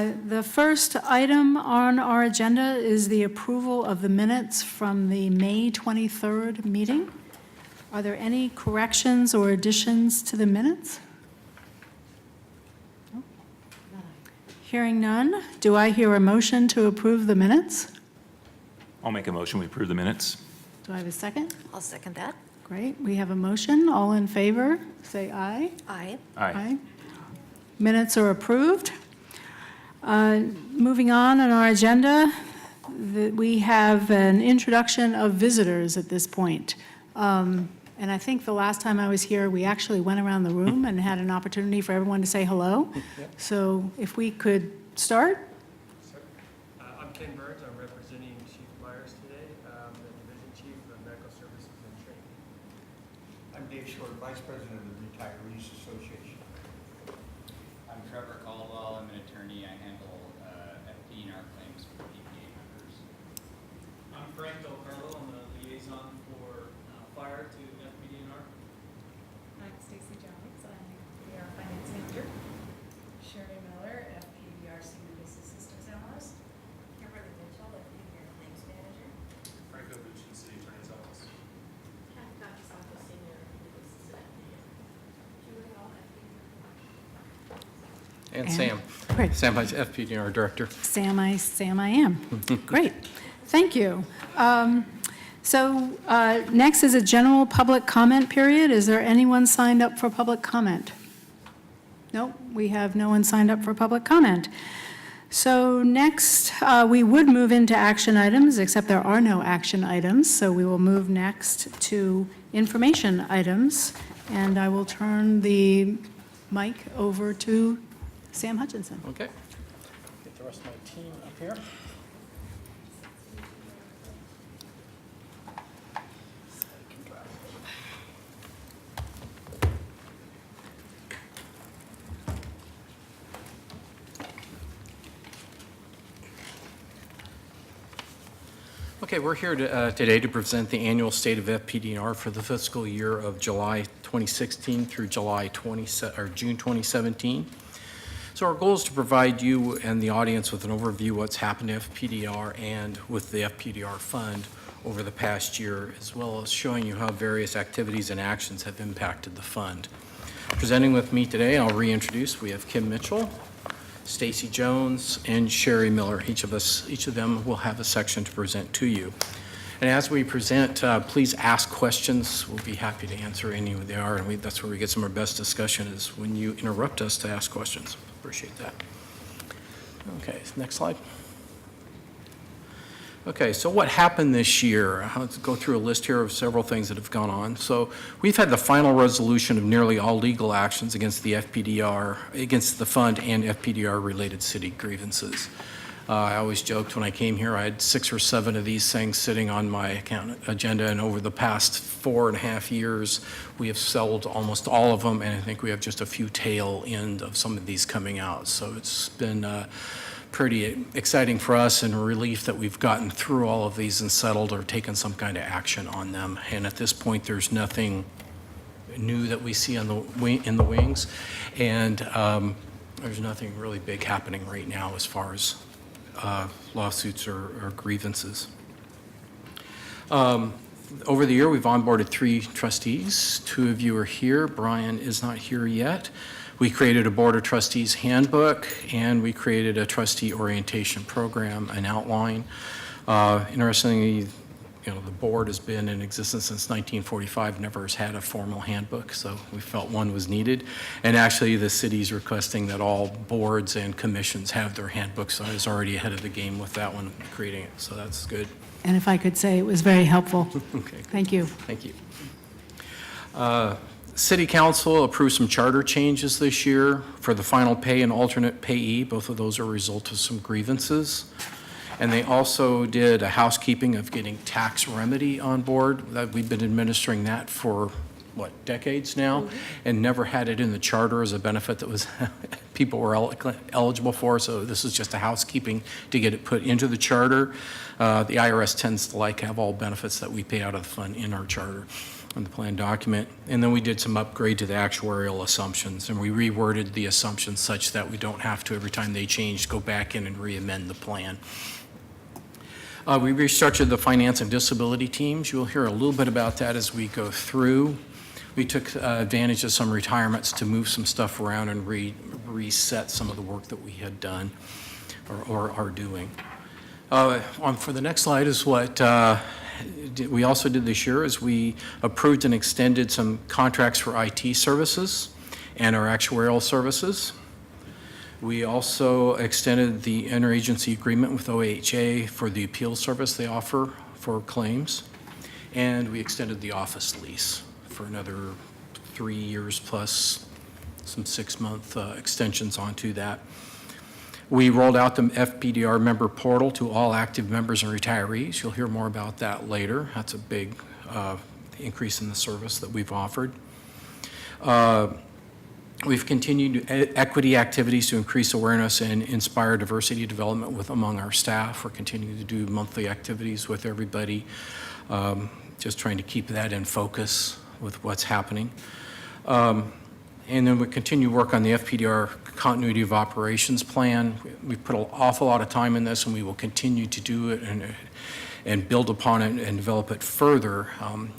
The first item on our agenda is the approval of the minutes from the May 23rd meeting. Are there any corrections or additions to the minutes? No? Hearing none, do I hear a motion to approve the minutes? I'll make a motion, we approve the minutes. Do I have a second? I'll second that. Great, we have a motion. All in favor, say aye. Aye. Aye. Minutes are approved. Moving on our agenda, we have an introduction of visitors at this point. And I think the last time I was here, we actually went around the room and had an opportunity for everyone to say hello. Yep. So if we could start. I'm Ken Burns. I'm representing Chief Myers today, the Division Chief of Medical Services and Training. I'm Dave Short, Vice President of the Retirees Association. I'm Trevor Caldwell. I'm an attorney. I handle Fpdr claims for PPA members. I'm Frank Del Carlo. I'm the liaison for fire to Fpdr. I'm Stacy Jones. I'm PPR Finance Manager. Sherry Miller, Fpdr Senior Business Systems Analyst. Kimberly Mitchell, Fpdr Claims Manager. Franco Bucci, City Attorney's Office. Kathy Kakisato, Senior Business Administrator. Julie Hall, Fpdr. And Sam. Great. Sam Hodge, FPDR Director. Sam, I am. Great. Thank you. So next is a general public comment period. Is there anyone signed up for public comment? Nope, we have no one signed up for public comment. So next, we would move into action items, except there are no action items. So we will move next to information items. And I will turn the mic over to Sam Hutchinson. Okay. Get the rest of my team up here. Okay, we're here today to present the annual state of FPDR for the fiscal year of July 2016 through June 2017. So our goal is to provide you and the audience with an overview of what's happened to FPDR and with the FPDR fund over the past year, as well as showing you how various activities and actions have impacted the fund. Presenting with me today, I'll reintroduce, we have Kim Mitchell, Stacy Jones, and Sherry Miller. Each of them will have a section to present to you. And as we present, please ask questions. We'll be happy to answer any of they are, and that's where we get some of our best discussion is when you interrupt us to ask questions. Appreciate that. Okay, next slide. Okay, so what happened this year? Let's go through a list here of several things that have gone on. So we've had the final resolution of nearly all legal actions against the FPDR, against the fund and FPDR-related city grievances. I always joked when I came here, I had 6 or 7 of these things sitting on my agenda, and over the past 4.5 years, we have settled almost all of them, and I think we have just a few tail end of some of these coming out. So it's been pretty exciting for us and a relief that we've gotten through all of these and settled or taken some kind of action on them. And at this point, there's nothing new that we see on in the wings, and there's nothing really big happening right now as far as lawsuits or grievances. Over the year, we've onboarded 3 trustees. 2 of you are here. Brian is not here yet. We created a Board of Trustees handbook, and we created a trustee orientation program, an outline. Interestingly, the board has been in existence since 1945, never has had a formal handbook, so we felt one was needed. And actually, the city's requesting that all boards and commissions have their handbooks, so I was already ahead of the game with that one, creating it, so that's good. And if I could say, it was very helpful. Okay. Thank you. Thank you. City Council approved some charter changes this year for the final pay and alternate payee. Both of those are a result of some grievances. And they also did a housekeeping of getting tax remedy on board. We've been administering that for, decades now, and never had it in the charter as a benefit that was people were eligible for. So this is just a housekeeping to get it put into the charter. The IRS tends to have all benefits that we pay out of the fund in our charter. on the plan document. And then we did some upgrade to the actuarial assumptions, and we reworded the assumptions such that we don't have to, every time they change, go back in and re-amend the plan. We restructured the finance and disability teams. You'll hear a little bit about that as we go through. We took advantage of some retirements to move some stuff around and reset some of the work that we had done or are doing. For the next slide is what we also did this year is we approved and extended some contracts for IT services and our actuarial services. We also extended the interagency agreement with OHA for the appeal service they offer for claims. And we extended the office lease for another 3 years plus some 6-month extensions onto that. We rolled out the Fpdr member portal to all active members and retirees. You'll hear more about that later. That's a big increase in the service that we've offered. We've continued equity activities to increase awareness and inspire diversity development among our staff. We're continuing to do monthly activities with everybody, just trying to keep that in focus with what's happening. And then we continue work on the Fpdr continuity of operations plan. We've put an awful lot of time in this, and we will continue to do it and build upon it and develop it further.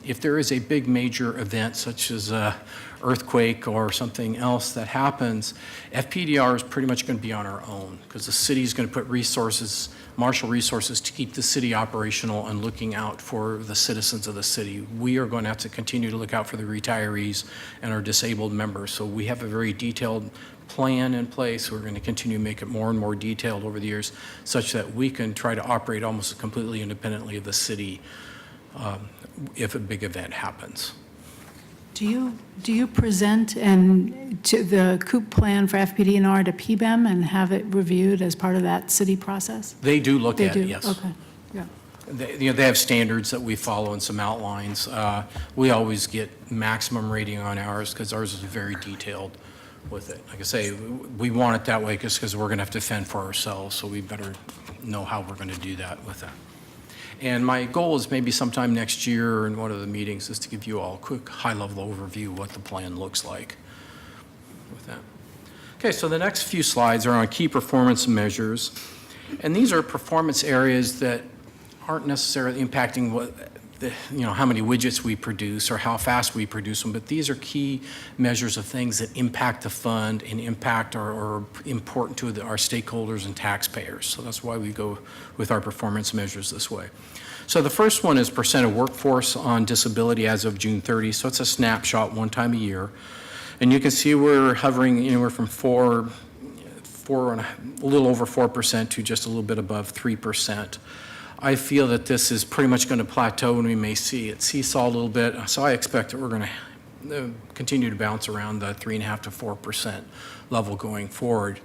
If there is a big major event such as an earthquake or something else that happens, Fpdr is pretty much going to be on our own because the city is going to put resources, marshal resources to keep the city operational and looking out for the citizens of the city. We are going to have to continue to look out for the retirees and our disabled members. So we have a very detailed plan in place. We're going to continue to make it more and more detailed over the years such that we can try to operate almost completely independently of the city if a big event happens. Do you present to the COOP plan for FPDNR to PBEM and have it reviewed as part of that city process? They do look They at do? it, yes. Okay, yeah. They have standards that we follow and some outlines. We always get maximum rating on ours because ours is very detailed with it. Like I say, we want it that way because we're going to have to fend for ourselves, so we better know how we're going to do that with that. And my goal is maybe sometime next year in one of the meetings is to give you all a quick high-level overview of what the plan looks like with that. Okay, so the next few slides are on key performance measures. And these are performance areas that aren't necessarily impacting how many widgets we produce or how fast we produce them, but these are key measures of things that impact the fund and impact or are important to our stakeholders and taxpayers. So that's why we go with our performance measures this way. So the first one is percent of workforce on disability as of June 30. So it's a snapshot one time a year. And you can see we're hovering anywhere from a little over 4% to just a little bit above 3%. I feel that this is pretty much going to plateau, and we may see it seesaw a little bit. So I expect that we're going to continue to bounce around the 3.5% to 4% level going forward.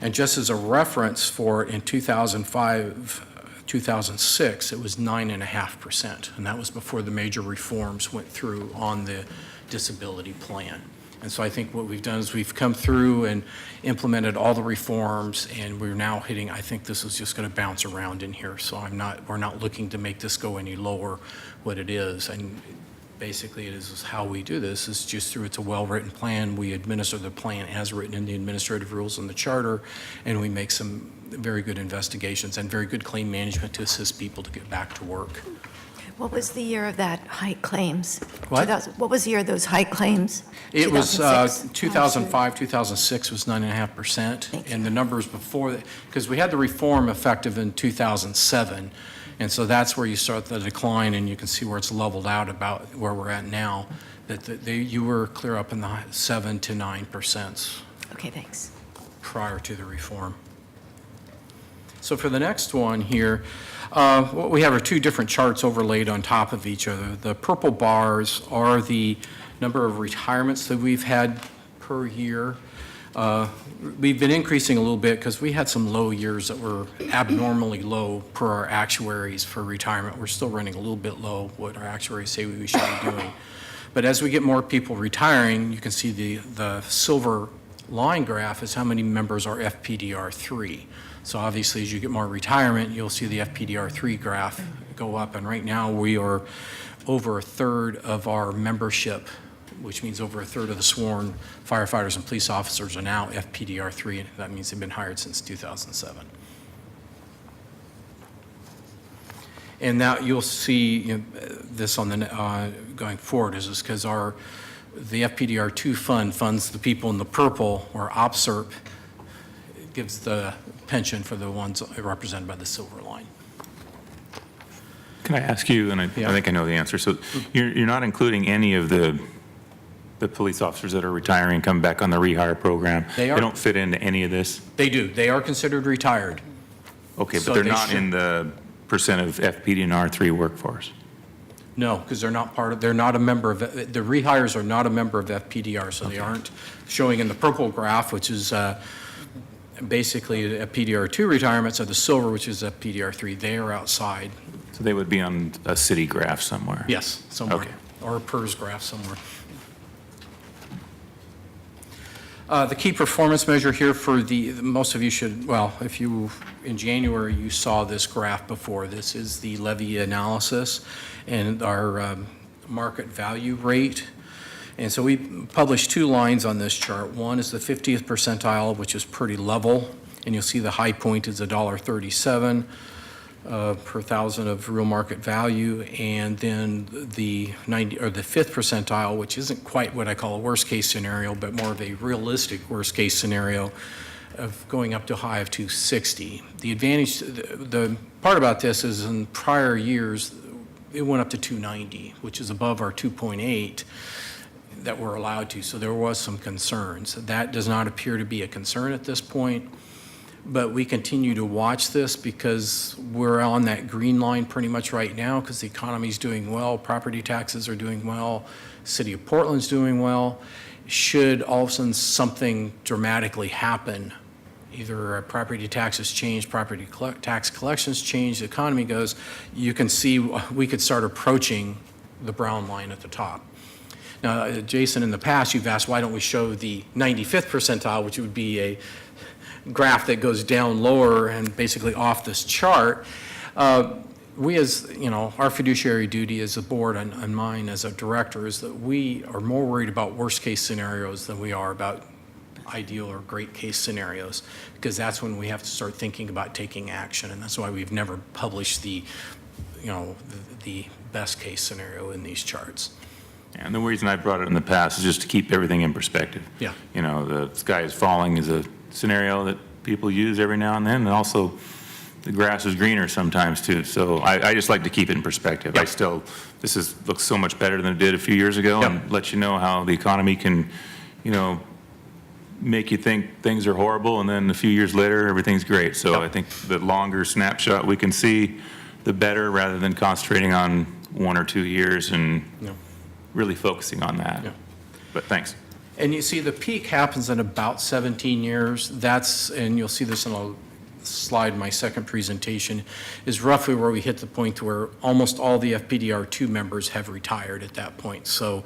And just as a reference for in 2005, 2006, it was 9.5%, and that was before the major reforms went through on the disability plan. And so I think what we've done is we've come through and implemented all the reforms, and we're now hitting, I think this is just going to bounce around in here. So we're not looking to make this go any lower what it is. And basically it is how we do this is just through, it's a well-written plan. We administer the plan as written in the administrative rules and the charter, and we make some very good investigations and very good claim management to assist people to get back to work. What was the year of that high claims? What? What was the year of those high claims? It was 2006? 2005, 2006 was 9.5%. Thank you. And the numbers before that, because we had the reform effective in 2007. And so that's where you start the decline, and you can see where it's leveled out about where we're at now, that you were clear up in the 7 to 9% Okay, thanks. prior to the reform. So for the next one here, what we have are two different charts overlaid on top of each other. The purple bars are the number of retirements that we've had per year. We've been increasing a little bit because we had some low years that were abnormally low per our actuaries for retirement. We're still running a little bit low what our actuaries say we should be doing. But as we get more people retiring, you can see the silver line graph is how many members are FPDR 3. So obviously, as you get more retirement, you'll see the FPDR 3 graph go up. And right now, we are over a third of our membership, which means over a third of the sworn firefighters and police officers are now FPDR 3. And that means they've been hired since 2007. And now you'll see this on the going forward is because the FPDR 2 fund funds the people in the purple, or OPSERP gives the pension for the ones represented by the silver line. Can I ask you, and I Yeah. think I know the answer, so you're not including any of the police officers that are retiring, coming back on the rehire program? They are. They don't fit into any of this? They do. They are considered retired. Okay, So but they're they not should- in the percent of FPDR 3 workforce? No, because they're not a member of, the rehires are not a member of FPDR, so they aren't showing in the purple graph, which is basically FPDR 2 retirements, or the silver, which is FPDR 3. They are outside. So they would be on a city graph somewhere? Yes, somewhere. Okay. Or a PERS graph somewhere. The key performance measure here for most of you should, well, if you, in January, you saw this graph before. This is the levy analysis and our market value rate. And so we published 2 lines on this chart. One is the 50th percentile, which is pretty level. And you'll see the high point is $1.37 per thousand of real market value. And then the 5th percentile, which isn't quite what I call a worst case scenario, but more of a realistic worst case scenario of going up to a high of 260. The advantage, the part about this is in prior years, it went up to 290, which is above our 2.8 that we're allowed to. So there was some concerns. That does not appear to be a concern at this point. But we continue to watch this because we're on that green line pretty much right now because the economy's doing well, property taxes are doing well, City of Portland's doing well. Should all of a sudden something dramatically happen, either property taxes change, tax collections change, the economy goes, you can see we could start approaching the brown line at the top. Now, Jason, in the past, you've asked why don't we show the 95th percentile, which would be a graph that goes down lower and basically off this chart. We as, our fiduciary duty as a board and mine as a director is that we are more worried about worst case scenarios than we are about ideal or great case scenarios, because that's when we have to start thinking about taking action. And that's why we've never published the best case scenario in these charts. And the reason I brought it in the past is just to keep everything in perspective. Yeah. The sky is falling is a scenario that people use every now and then, and also the grass is greener sometimes too. So I just like to keep it in perspective. Yep. This looks so much better than it did a few years ago, Yep. and let you know how the economy can, make you think things are horrible, and then a few years later, everything's great. So Yep. I think the longer snapshot we can see, the better, rather than concentrating on 1 or 2 years and Yep. really focusing on that. Yep. But thanks. And you see the peak happens in about 17 years. And you'll see this in a slide, my second presentation, is roughly where we hit the point where almost all the FPDR2 members have retired at that point. So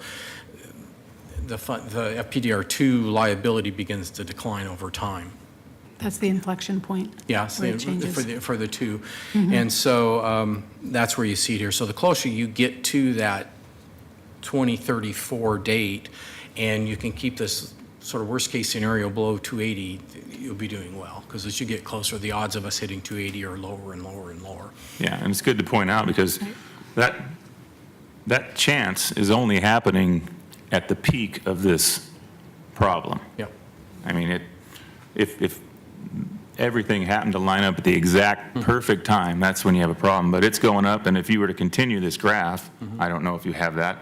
the FPDR2 liability begins to decline over time. That's the inflection point. Yeah, Where it changes. for the two. And so that's where you see it here. So the closer you get to that 2034 date, and you can keep this sort of worst case scenario below 280, you'll be doing well. Because as you get closer, the odds of us hitting 280 are lower and lower and lower. Yeah, and it's good to point out because that chance is only happening at the peak of this problem. Yep. I mean, if everything happened to line up at the exact perfect time, that's when you have a problem. But it's going up, and if you were to continue this graph, I don't know if you have that,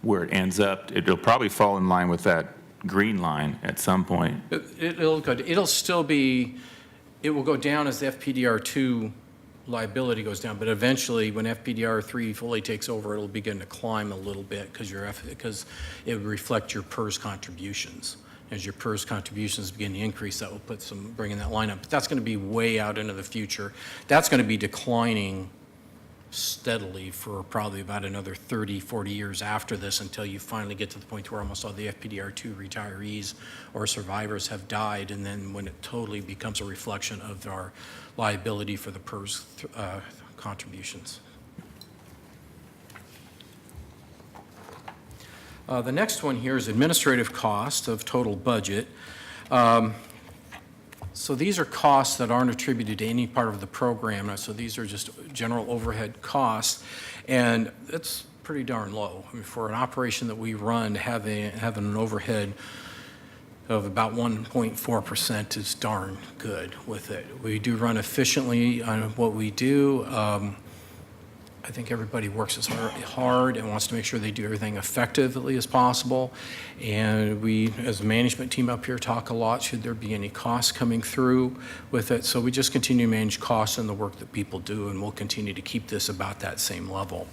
where it ends up, it'll probably fall in line with that green line at some point. It'll still be, it will go down as the FPDR2 liability goes down, but eventually when FPDR3 fully takes over, it'll begin to climb a little bit because it would reflect your PERS contributions. As your PERS contributions begin to increase, that will bringing that line up. But that's going to be way out into the future. That's going to be declining steadily for probably about another 30, 40 years after this until you finally get to the point where almost all the FPDR2 retirees or survivors have died, and then when it totally becomes a reflection of our liability for the PERS contributions. The next one here is administrative cost of total budget. So these are costs that aren't attributed to any part of the program, so these are just general overhead costs, and it's pretty darn low. I mean, for an operation that we run, having an overhead of about 1.4% is darn good with it. We do run efficiently on what we do. I think everybody works as hard and wants to make sure they do everything effectively as possible. And we, as a management team up here, talk a lot, should there be any costs coming through with it. So we just continue to manage costs and the work that people do, and we'll continue to keep this about that same level.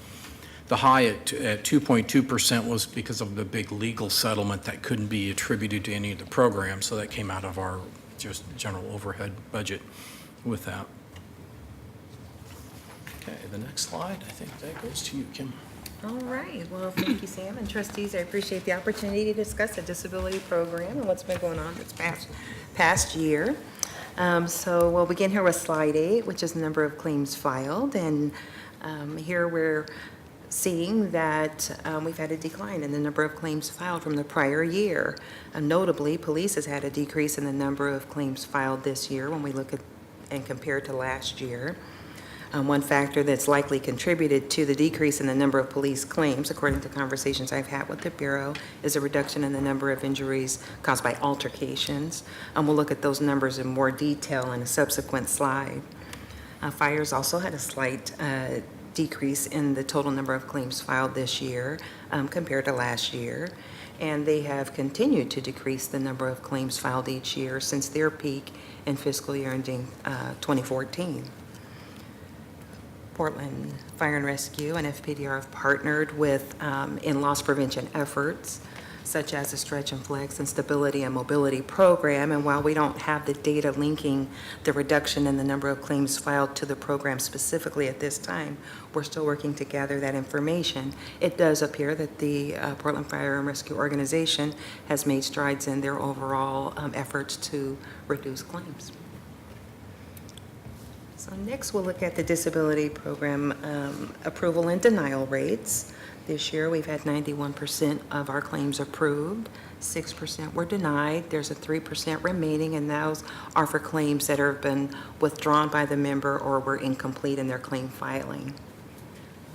The high at 2.2% was because of the big legal settlement that couldn't be attributed to any of the programs, so that came out of our just general overhead budget with that. Okay, the next slide, I think that goes to you, Kim. All right, well, thank you, Sam, and trustees, I appreciate the opportunity to discuss the disability program and what's been going on this past year. So we'll begin here with slide 8, which is the number of claims filed, and here we're seeing that we've had a decline in the number of claims filed from the prior year. Notably, police has had a decrease in the number of claims filed this year when we look at and compare to last year. One factor that's likely contributed to the decrease in the number of police claims, according to conversations I've had with the Bureau, is a reduction in the number of injuries caused by altercations. We'll look at those numbers in more detail in a subsequent slide. Fires also had a slight decrease in the total number of claims filed this year compared to last year, and they have continued to decrease the number of claims filed each year since their peak in fiscal year ending 2014. Portland Fire and Rescue and Fpdr have partnered with in loss prevention efforts, such as the Stretch and Flex and Stability and Mobility Program. And while we don't have the data linking the reduction in the number of claims filed to the program specifically at this time, we're still working to gather that information. It does appear that the Portland Fire and Rescue Organization has made strides in their overall efforts to reduce claims. So next, we'll look at the disability program approval and denial rates. This year, we've had 91% of our claims approved, 6% were denied. There's a 3% remaining, and those are for claims that have been withdrawn by the member or were incomplete in their claim filing.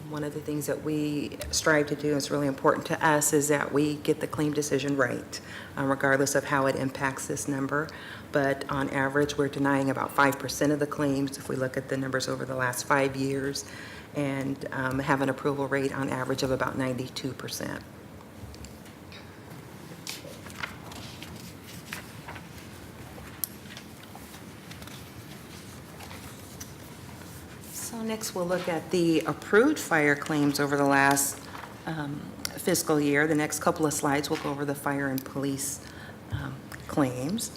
One of the things that we strive to do, is really important to us, is that we get the claim decision right, regardless of how it impacts this number. But on average, we're denying about 5% of the claims if we look at the numbers over the last 5 years, and have an approval rate on average of about 92%. So next, we'll look at the approved fire claims over the last fiscal year. The next couple of slides, we'll go over the fire and police claims.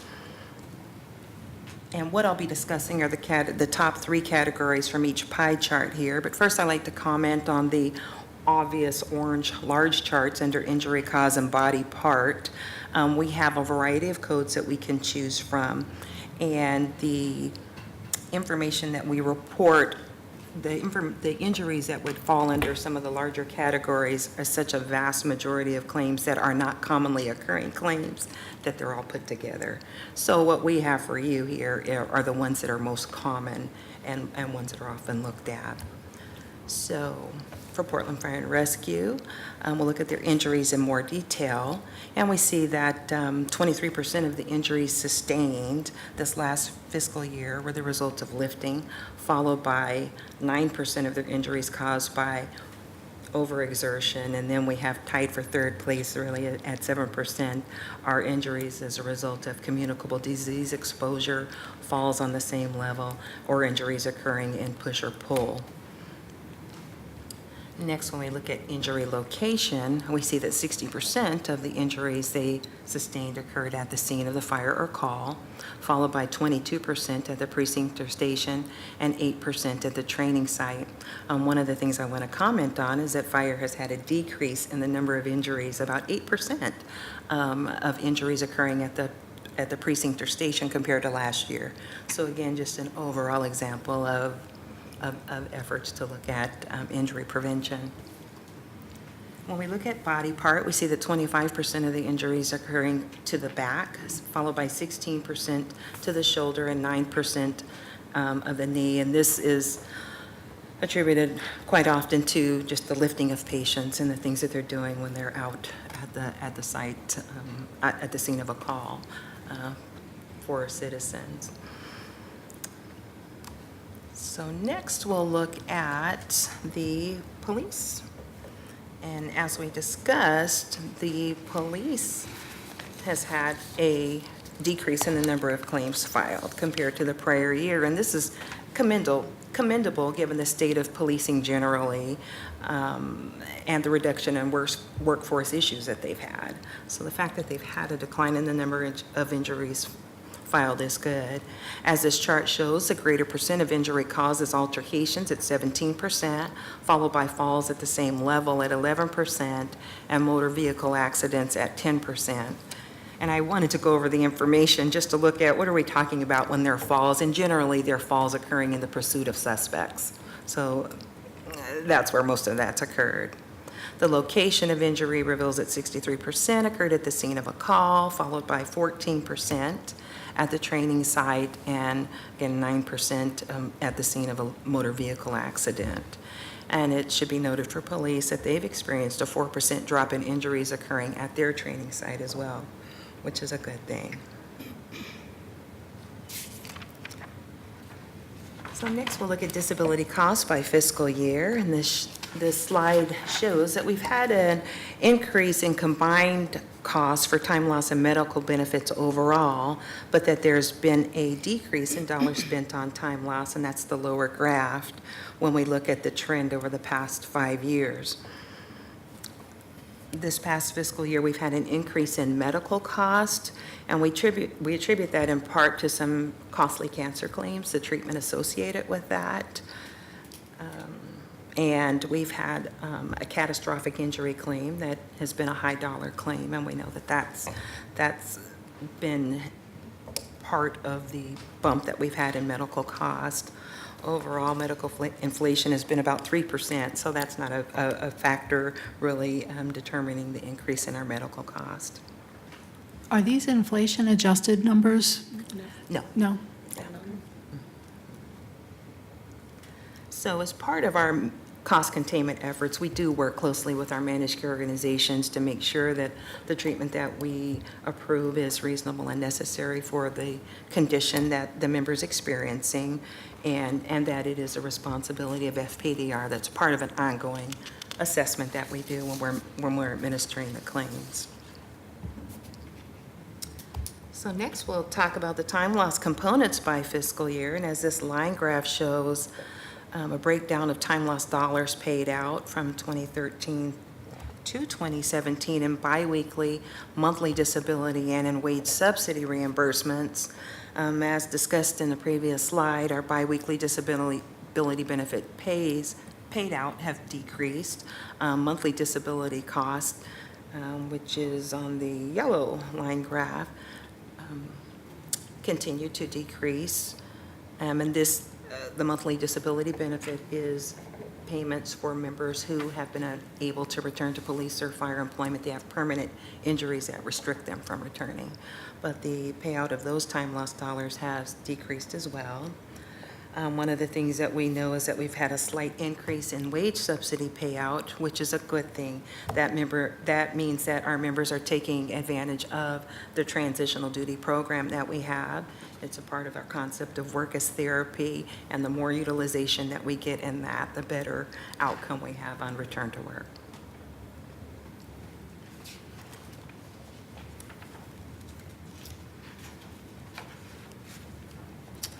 And what I'll be discussing are the top 3 categories from each pie chart here. But first, I'd like to comment on the obvious orange large charts under injury cause and body part. We have a variety of codes that we can choose from. And the information that we report, the injuries that would fall under some of the larger categories are such a vast majority of claims that are not commonly occurring claims that they're all put together. So what we have for you here are the ones that are most common and ones that are often looked at. So for Portland Fire and Rescue, we'll look at their injuries in more detail, and we see that 23% of the injuries sustained this last fiscal year were the result of lifting, followed by 9% of their injuries caused by overexertion, and then we have tied for third place really at 7%. Our injuries as a result of communicable disease exposure falls on the same level, or injuries occurring in push or pull. Next, when we look at injury location, we see that 60% of the injuries they sustained occurred at the scene of the fire or call, followed by 22% at the precinct or station and 8% at the training site. One of the things I want to comment on is that fire has had a decrease in the number of injuries, about 8% of injuries occurring at the precinct or station compared to last year. So again, just an overall example of efforts to look at injury prevention. When we look at body part, we see that 25% of the injuries occurring to the back, followed by 16% to the shoulder and 9% of the knee. And this is attributed quite often to just the lifting of patients and the things that they're doing when they're out at the site, at the scene of a call for citizens. So next, we'll look at the police. And as we discussed, the police has had a decrease in the number of claims filed compared to the prior year. And this is commendable given the state of policing generally and the reduction in workforce issues that they've had. So the fact that they've had a decline in the number of injuries filed is good. As this chart shows, the greater percent of injury causes altercations at 17%, followed by falls at the same level at 11%, and motor vehicle accidents at 10%. And I wanted to go over the information just to look at what are we talking about when there are falls, and generally there are falls occurring in the pursuit of suspects. So that's where most of that's occurred. The location of injury reveals that 63% occurred at the scene of a call, followed by 14% at the training site, and again 9% at the scene of a motor vehicle accident. And it should be noted for police that they've experienced a 4% drop in injuries occurring at their training site as well, which is a good thing. So next we'll look at disability costs by fiscal year, and this slide shows that we've had an increase in combined costs for time loss and medical benefits overall, but that there's been a decrease in dollars spent on time loss, and that's the lower graph when we look at the trend over the past 5 years. This past fiscal year, we've had an increase in medical cost, and we attribute that in part to some costly cancer claims, the treatment associated with that. And we've had a catastrophic injury claim that has been a high dollar claim, and we know that that's been part of the bump that we've had in medical cost. Overall, medical inflation has been about 3%, so that's not a factor really determining the increase in our medical cost. Are these inflation-adjusted numbers? No. No? So as part of our cost containment efforts, we do work closely with our managed care organizations to make sure that the treatment that we approve is reasonable and necessary for the condition that the member's experiencing, and that it is a responsibility of Fpdr that's part of an ongoing assessment that we do when we're administering the claims. So next we'll talk about the time loss components by fiscal year, and as this line graph shows, a breakdown of time loss dollars paid out from 2013 to 2017 in biweekly, monthly disability, and in wage subsidy reimbursements. As discussed in the previous slide, our biweekly disability benefit paid out have decreased. Monthly disability costs, which is on the yellow line graph, continue to decrease. And this the monthly disability benefit is payments for members who have been unable to return to police or fire employment. They have permanent injuries that restrict them from returning. But the payout of those time loss dollars has decreased as well. One of the things that we know is that we've had a slight increase in wage subsidy payout, which is a good thing. That means that our members are taking advantage of the transitional duty program that we have. It's a part of our concept of work as therapy, and the more utilization that we get in that, the better outcome we have on return to work.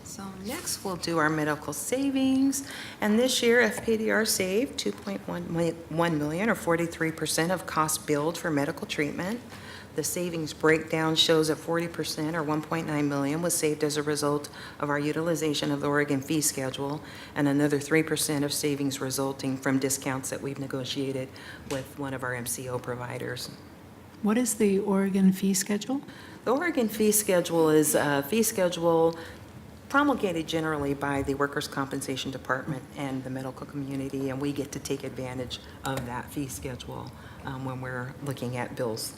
So next we'll do our medical savings, and this year Fpdr saved $2.1 million, or 43% of costs billed for medical treatment. The savings breakdown shows that 40%, or $1.9 million, was saved as a result of our utilization of the Oregon fee schedule, and another 3% of savings resulting from discounts that we've negotiated with one of our MCO providers. What is the Oregon fee schedule? The Oregon fee schedule is a fee schedule promulgated generally by the Workers' Compensation Department and the medical community, and we get to take advantage of that fee schedule when we're looking at bills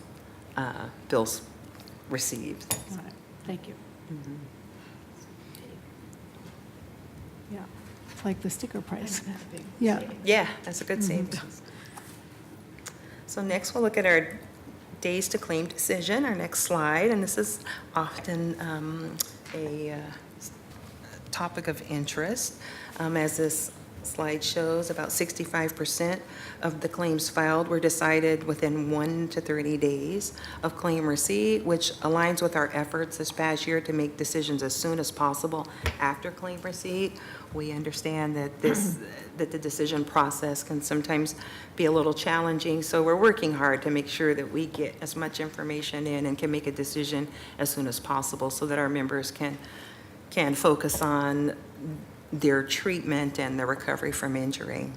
received. All right, thank you. Yeah, it's like the sticker price. Yeah, Yeah, that's a good savings. So next, we'll look at our days to claim decision, our next slide, and this is often a topic of interest. As this slide shows, about 65% of the claims filed were decided within 1 to 30 days of claim receipt, which aligns with our efforts this past year to make decisions as soon as possible after claim receipt. We understand that that the decision process can sometimes be a little challenging, so we're working hard to make sure that we get as much information in and can make a decision as soon as possible so that our members can focus on their treatment and their recovery from injury.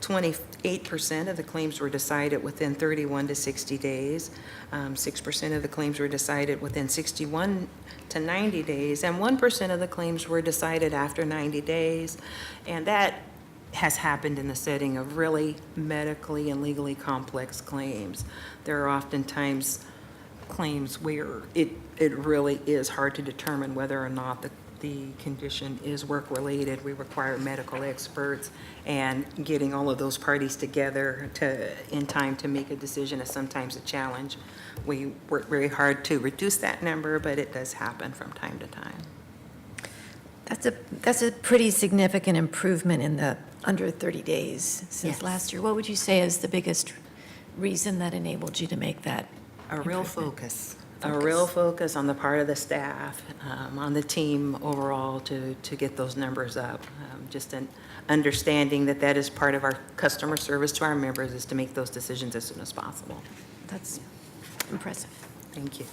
28% of the claims were decided within 31 to 60 days. 6% of the claims were decided within 61 to 90 days, and 1% of the claims were decided after 90 days. And that has happened in the setting of really medically and legally complex claims. There are oftentimes claims where it really is hard to determine whether or not the condition is work-related. We require medical experts, and getting all of those parties together in time to make a decision is sometimes a challenge. We work very hard to reduce that number, but it does happen from time to time. That's a pretty significant improvement in the under 30 days since Yes. last year. What would you say is the biggest reason that enabled you to make that A real improvement? focus. A real focus on the part of the staff, on the team overall to get those numbers up. Just an understanding that that is part of our customer service to our members, is to make those decisions as soon as possible. That's impressive. Thank you.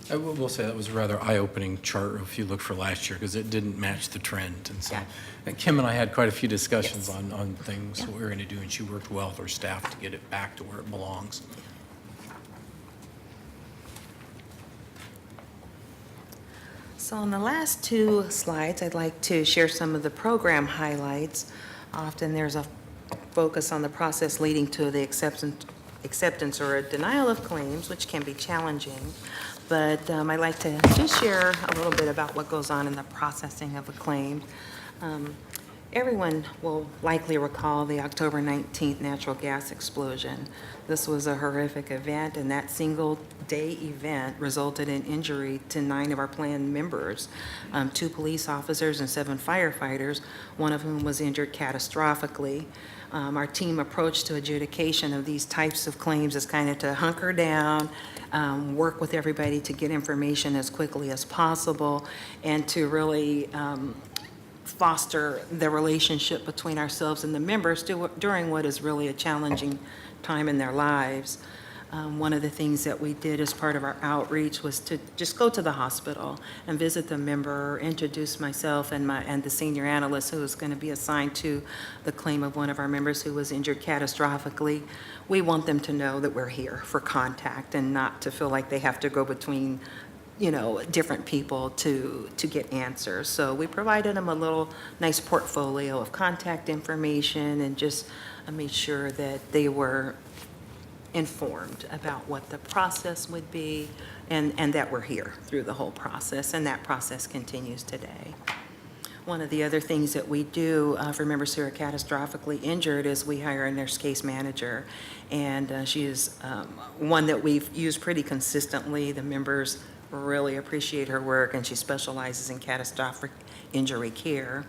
I will say that was a rather eye-opening chart if you look for last year, because it didn't match the trend. And so Yeah. and Kim and I had quite a few discussions Yes. on things, what we were going to do, and she worked well with her staff to get it back to where it belongs. So on the last two slides, I'd like to share some of the program highlights. Often there's a focus on the process leading to the acceptance or a denial of claims, which can be challenging. But I'd like to just share a little bit about what goes on in the processing of a claim. Everyone will likely recall the October 19th natural gas explosion. This was a horrific event, and that single-day event resulted in injury to 9 of our plan members, 2 police officers and 7 firefighters, one of whom was injured catastrophically. Our team approach to adjudication of these types of claims is kind of to hunker down, work with everybody to get information as quickly as possible, and to really foster the relationship between ourselves and the members during what is really a challenging time in their lives. One of the things that we did as part of our outreach was to just go to the hospital and visit the member, introduce myself and the senior analyst who was going to be assigned to the claim of one of our members who was injured catastrophically. We want them to know that we're here for contact and not to feel like they have to go between different people to get answers. So we provided them a little nice portfolio of contact information and just made sure that they were informed about what the process would be and that we're here through the whole process, and that process continues today. One of the other things that we do for members who are catastrophically injured is we hire a nurse case manager, and she is one that we've used pretty consistently. The members really appreciate her work, and she specializes in catastrophic injury care.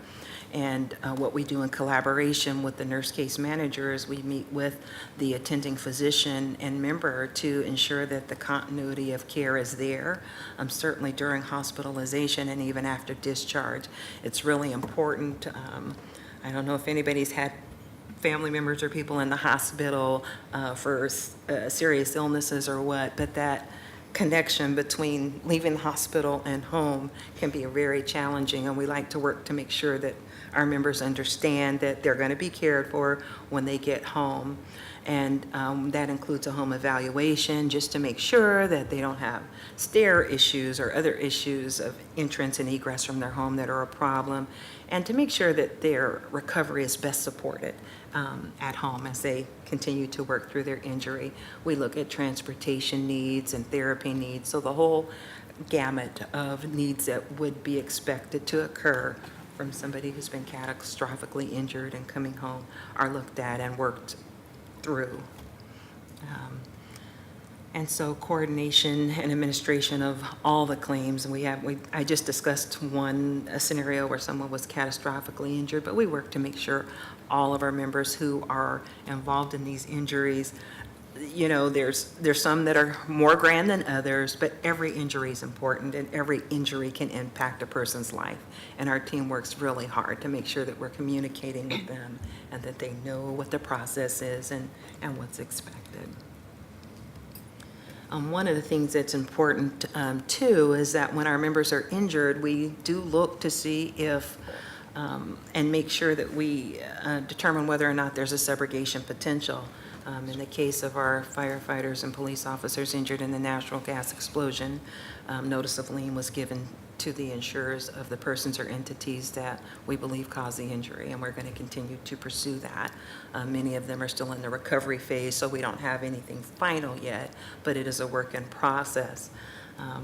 And what we do in collaboration with the nurse case manager is we meet with the attending physician and member to ensure that the continuity of care is there, certainly during hospitalization and even after discharge. It's really important. I don't know if anybody's had family members or people in the hospital for serious illnesses or what, but that connection between leaving the hospital and home can be very challenging, and we like to work to make sure that our members understand that they're going to be cared for when they get home. And that includes a home evaluation, just to make sure that they don't have stair issues or other issues of entrance and egress from their home that are a problem, and to make sure that their recovery is best supported at home as they continue to work through their injury. We look at transportation needs and therapy needs, so the whole gamut of needs that would be expected to occur from somebody who's been catastrophically injured and coming home are looked at and worked through. And so coordination and administration of all the claims, and I just discussed a scenario where someone was catastrophically injured, but we work to make sure all of our members who are involved in these injuries, you know, there's some that are more grand than others, but every injury is important and every injury can impact a person's life. And our team works really hard to make sure that we're communicating with them and that they know what the process is and what's expected. One of the things that's important too is that when our members are injured, we do look to see if and make sure that we determine whether or not there's a subrogation potential. In the case of our firefighters and police officers injured in the natural gas explosion, notice of lien was given to the insurers of the persons or entities that we believe caused the injury, and we're going to continue to pursue that. Many of them are still in the recovery phase, so we don't have anything final yet, but it is a work in process.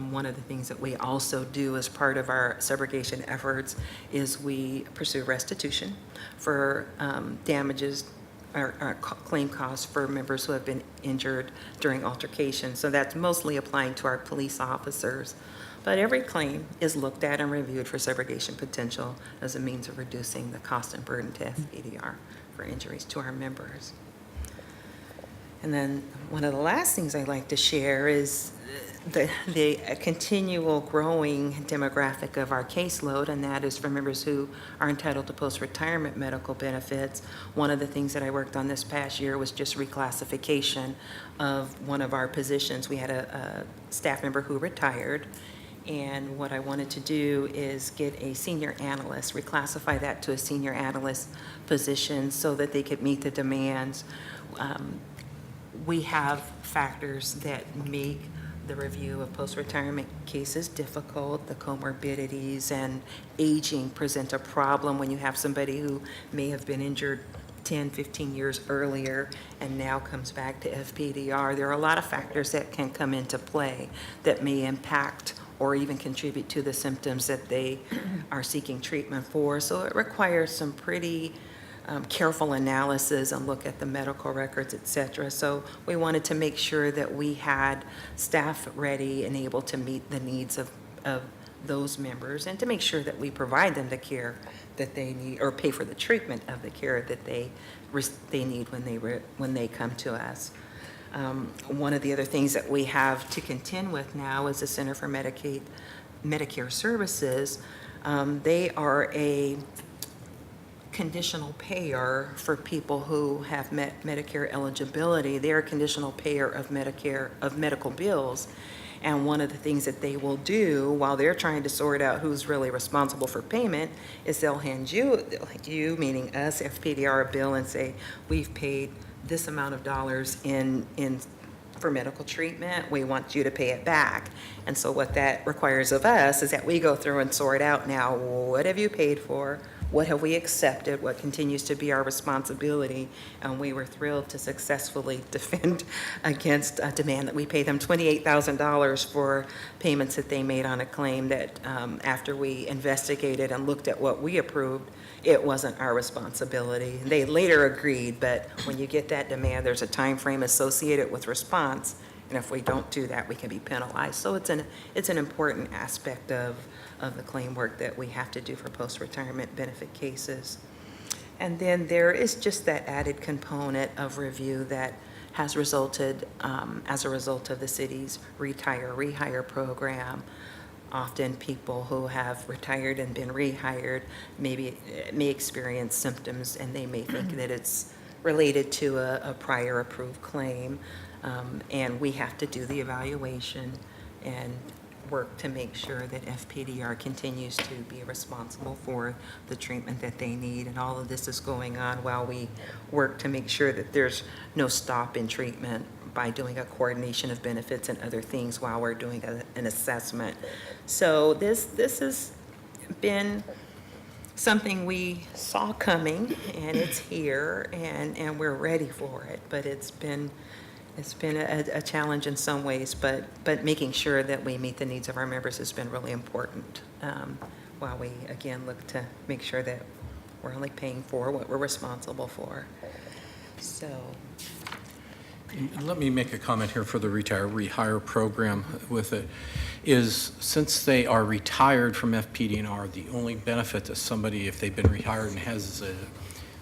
One of the things that we also do as part of our subrogation efforts is we pursue restitution for damages or claim costs for members who have been injured during altercation. So that's mostly applying to our police officers. But every claim is looked at and reviewed for subrogation potential as a means of reducing the cost and burden to Fpdr for injuries to our members. And then one of the last things I'd like to share is the continual growing demographic of our caseload, and that is for members who are entitled to post-retirement medical benefits. One of the things that I worked on this past year was just reclassification of one of our positions. We had a staff member who retired, and what I wanted to do is get a senior analyst, reclassify that to a senior analyst position so that they could meet the demands. We have factors that make the review of post-retirement cases difficult. The comorbidities and aging present a problem when you have somebody who may have been injured 10, 15 years earlier and now comes back to Fpdr. There are a lot of factors that can come into play that may impact or even contribute to the symptoms that they are seeking treatment for. So it requires some pretty careful analysis and look at the medical records, et cetera. So we wanted to make sure that we had staff ready and able to meet the needs of those members and to make sure that we provide them the care that they need or pay for the treatment of the care that they need when they come to us. One of the other things that we have to contend with now is the Center for Medicare Services. They are a conditional payer for people who have met Medicare eligibility. They're a conditional payer of medical bills. And one of the things that they will do while they're trying to sort out who's really responsible for payment is they'll hand you, meaning us, Fpdr, a bill and say, we've paid this amount of dollars for medical treatment, we want you to pay it back. And so what that requires of us is that we go through and sort out now, what have you paid for? What have we accepted? What continues to be our responsibility? And we were thrilled to successfully defend against a demand that we pay them $28,000 for payments that they made on a claim that after we investigated and looked at what we approved, it wasn't our responsibility. They later agreed, but when you get that demand, there's a time frame associated with response, and if we don't do that, we can be penalized. So it's an important aspect of the claim work that we have to do for post-retirement benefit cases. And then there is just that added component of review that has resulted as a result of the city's rehire program. Often people who have retired and been rehired may experience symptoms, and they may think that it's related to a prior approved claim. And we have to do the evaluation and work to make sure that FPDR continues to be responsible for the treatment that they need. And all of this is going on while we work to make sure that there's no stop in treatment by doing a coordination of benefits and other things while we're doing an assessment. So this has been something we saw coming, and it's here, and we're ready for it. But it's been a challenge in some ways, but making sure that we meet the needs of our members has been really important, while we, again, look to make sure that we're only paying for what we're responsible for. So. And let me make a comment here for the rehire program with it, is since they are retired from FPDR, the only benefit to somebody, if they've been rehired and has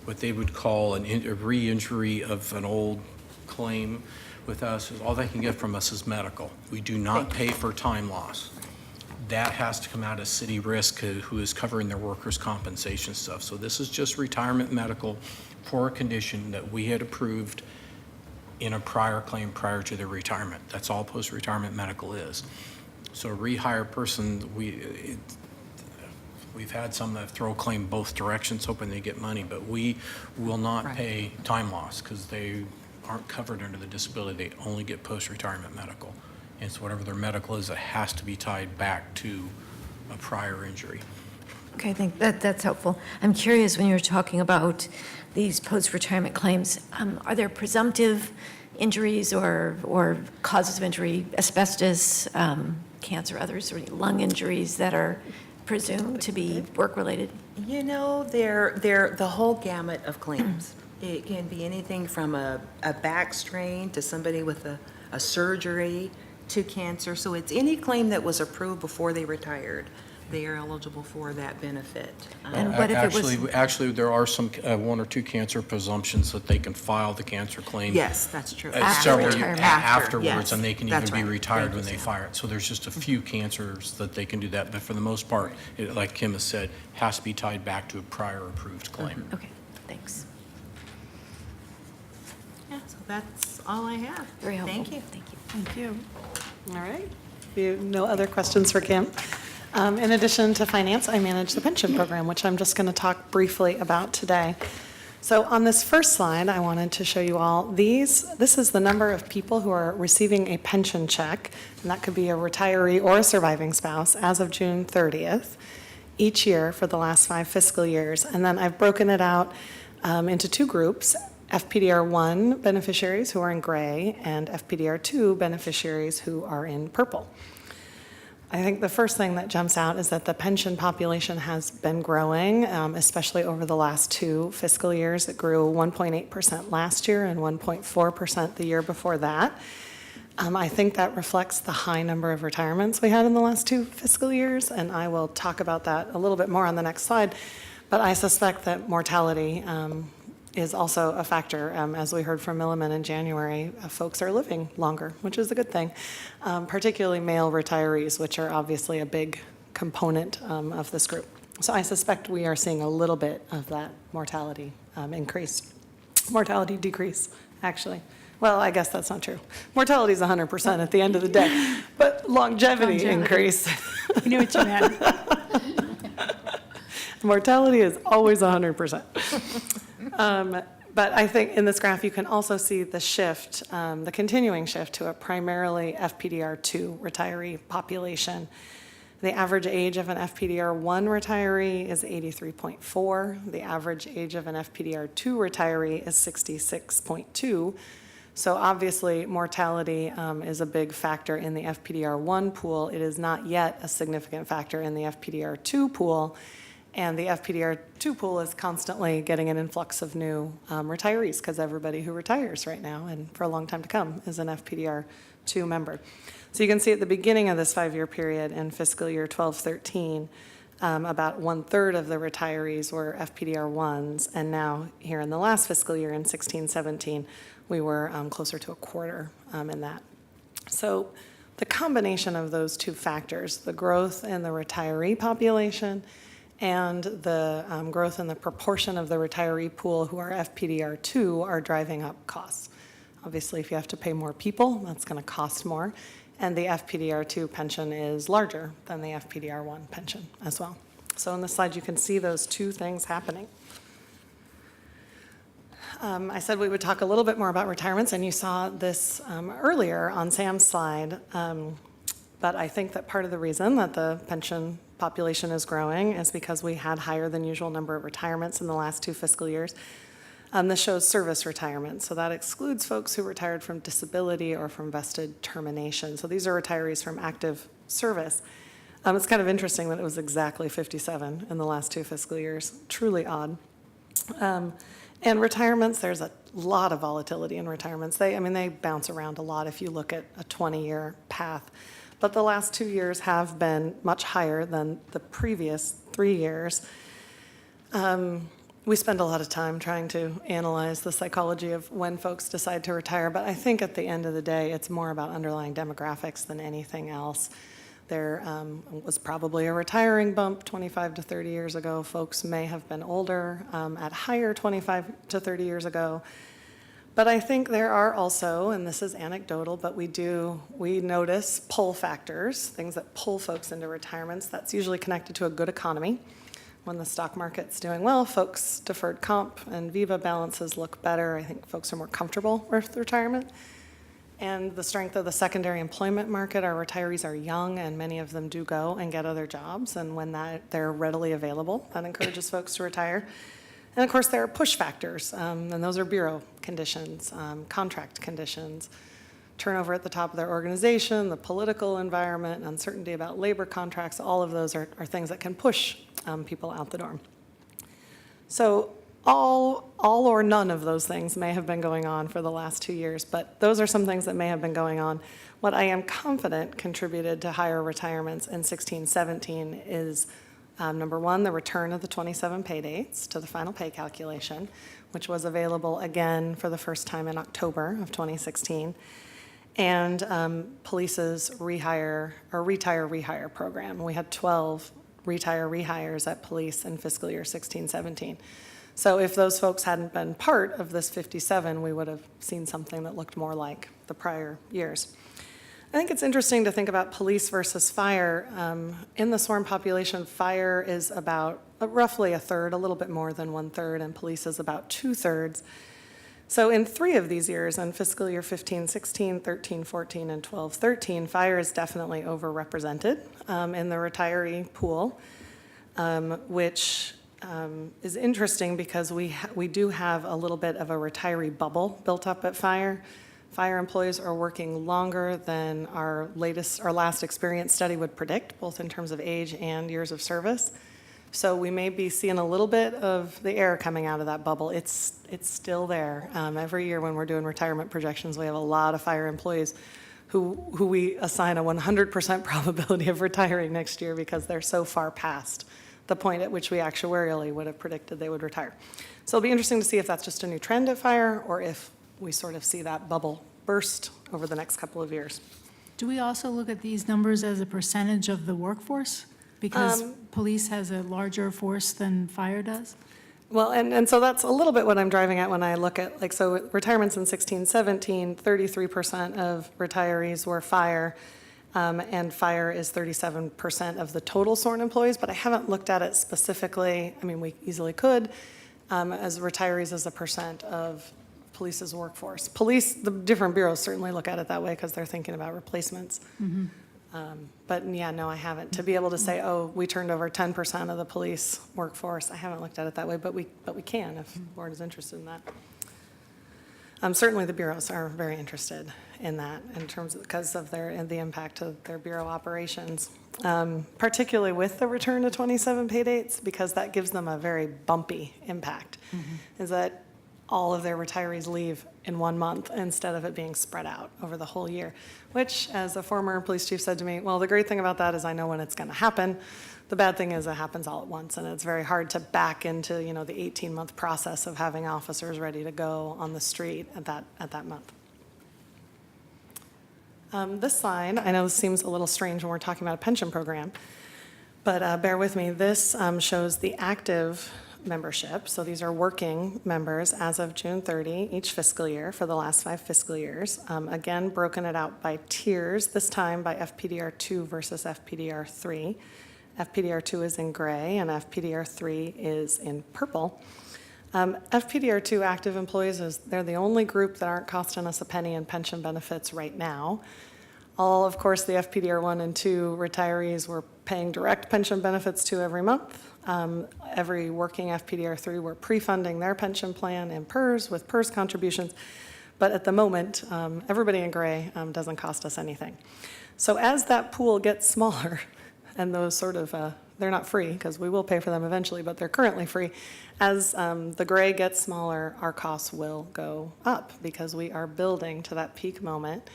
what they would call a re-injury of an old claim with us, is all they can get from us is medical. We do not pay for time loss. That has to come out of city risk, who is covering their workers' compensation stuff. So this is just retirement medical for a condition that we had approved in a prior claim prior to their retirement. That's all post-retirement medical is. So a rehire person, we've had some that throw a claim both directions hoping they get money, but we will not pay time loss because they aren't covered under the disability. They only get post-retirement medical. And so whatever their medical is, it has to be tied back to a prior injury. Okay, I think that's helpful. I'm curious, when you're talking about these post-retirement claims, are there presumptive injuries or causes of injury, asbestos, cancer, others, or lung injuries that are presumed to be work-related? You know, they're the whole gamut of claims. It can be anything from a back strain to somebody with a surgery to cancer. So it's any claim that was approved before they retired. They are eligible for that benefit. And what if it was? Actually, there are some, one or two cancer presumptions that they can file the cancer claim. Yes, that's true. After retirement. Afterwards, Yes, and they can even that's be right. retired Thank when you, they Sam. fire it. So there's just a few cancers that they can do that, but for the most part, like Kim has said, has to be tied back to a prior approved claim. Okay, thanks. Yeah, so that's all I have. Very helpful. Thank you. Thank you. Thank you. All right. If you have no other questions for Kim. In addition to finance, I manage the pension program, which I'm just going to talk briefly about today. So on this first slide, I wanted to show you all these. This is the number of people who are receiving a pension check, and that could be a retiree or a surviving spouse, as of June 30th, each year for the last 5 fiscal years. And then I've broken it out into 2 groups, FPDR1 beneficiaries who are in gray and FPDR2 beneficiaries who are in purple. I think the first thing that jumps out is that the pension population has been growing, especially over the last 2 fiscal years. It grew 1.8% last year and 1.4% the year before that. I think that reflects the high number of retirements we had in the last 2 fiscal years, and I will talk about that a little bit more on the next slide. But I suspect that mortality is also a factor. As we heard from Milliman in January, folks are living longer, which is a good thing, particularly male retirees, which are obviously a big component of this group. So I suspect we are seeing a little bit of that mortality decrease, actually. Well, I guess that's not true. Mortality is 100% at the end of the day, but longevity increase. I knew what you meant. Mortality is always 100%. But I think in this graph, you can also see the shift, the continuing shift to a primarily FPDR2 retiree population. The average age of an FPDR1 retiree is 83.4. The average age of an FPDR2 retiree is 66.2. So obviously, mortality is a big factor in the FPDR1 pool. It is not yet a significant factor in the FPDR2 pool. And the FPDR2 pool is constantly getting an influx of new retirees, because everybody who retires right now and for a long time to come is an FPDR2 member. So you can see at the beginning of this 5-year period in fiscal year 12-13, about 1/3 of the retirees were FPDR1s, and now here in the last fiscal year in 16-17, we were closer to 1/4 in that. So the combination of those 2 factors, the growth in the retiree population and the growth in the proportion of the retiree pool who are FPDR2, are driving up costs. Obviously, if you have to pay more people, that's going to cost more. And the FPDR2 pension is larger than the FPDR1 pension as well. So on this slide, you can see those two things happening. I said we would talk a little bit more about retirements, and you saw this earlier on Sam's slide. But I think that part of the reason that the pension population is growing is because we had higher than usual number of retirements in the last 2 fiscal years. This shows service retirement, so that excludes folks who retired from disability or from vested termination. So these are retirees from active service. It's kind of interesting that it was exactly 57 in the last 2 fiscal years. Truly odd. And retirements, there's a lot of volatility in retirements. They bounce around a lot if you look at a 20-year path. But the last 2 years have been much higher than the previous 3 years. We spend a lot of time trying to analyze the psychology of when folks decide to retire, but I think at the end of the day, it's more about underlying demographics than anything else. There was probably a retiring bump 25 to 30 years ago. Folks may have been older at higher 25 to 30 years ago. But I think there are also, and this is anecdotal, but we notice pull factors, things that pull folks into retirements. That's usually connected to a good economy. When the stock market's doing well, folks' deferred comp and Viva balances look better. I think folks are more comfortable with retirement. And the strength of the secondary employment market, our retirees are young, and many of them do go and get other jobs. And when they're readily available, that encourages folks to retire. And of course, there are push factors, and those are bureau conditions, contract conditions, turnover at the top of their organization, the political environment, uncertainty about labor contracts. All of those are things that can push people out the door. So all or none of those things may have been going on for the last 2 years, but those are some things that may have been going on. What I am confident contributed to higher retirements in 16-17 is, number one, the return of the 27 pay dates to the final pay calculation, which was available again for the first time in October of 2016, and police's retire rehire program. We had 12 retire rehires at police in fiscal year 16-17. So if those folks hadn't been part of this 57, we would have seen something that looked more like the prior years. I think it's interesting to think about police versus fire. In the sworn population, fire is about roughly a third, a little bit more than 1/3, and police is about 2/3. So in 3 of these years, in fiscal year 15-16, 13-14, and 12-13, fire is definitely overrepresented in the retiree pool, which is interesting because we do have a little bit of a retiree bubble built up at fire. Fire employees are working longer than our last experience study would predict, both in terms of age and years of service. So we may be seeing a little bit of the air coming out of that bubble. It's still there. Every year when we're doing retirement projections, we have a lot of fire employees who we assign a 100% probability of retiring next year because they're so far past the point at which we actuarially would have predicted they would retire. So it'll be interesting to see if that's just a new trend at fire or if we sort of see that bubble burst over the next couple of years. Do we also look at these numbers as a percentage of the workforce? Because police has a larger force than fire does? Well, and so that's a little bit what I'm driving at when I look at, so retirements in 16-17, 33% of retirees were fire, and fire is 37% of the total sworn employees, but I haven't looked at it specifically. We easily could, as retirees as a percent of police's workforce. Police, the different bureaus certainly look at it that way because they're thinking about replacements. Mm-hmm. But yeah, no, I haven't. To be able to say, oh, we turned over 10% of the police workforce, I haven't looked at it that way, but we can if the board is interested in that. Certainly the bureaus are very interested in that in terms of, because of the impact of their bureau operations, particularly with the return to 27 pay dates, because that gives them a very bumpy impact, is that all of their retirees leave in 1 month instead of it being spread out over the whole year, which, as a former police chief said to me, well, the great thing about that is I know when it's going to happen. The bad thing is it happens all at once, and it's very hard to back into, the 18-month process of having officers ready to go on the street at that month. This slide, I know this seems a little strange when we're talking about a pension program, but bear with me. This shows the active membership. So these are working members as of June 30 each fiscal year for the last 5 fiscal years. Again, broken it out by tiers, this time by FPDR 2 versus FPDR 3. FPDR 2 is in gray and FPDR 3 is in purple. FPDR 2 active employees, they're the only group that aren't costing us a penny in pension benefits right now. All, of course, the FPDR 1 and 2 retirees we're paying direct pension benefits to every month. Every working FPDR 3, we're pre-funding their pension plan in PERS with PERS contributions. But at the moment, everybody in gray doesn't cost us anything. So as that pool gets smaller, and those sort of, they're not free because we will pay for them eventually, but they're currently free. As the gray gets smaller, our costs will go up because we are building to that peak moment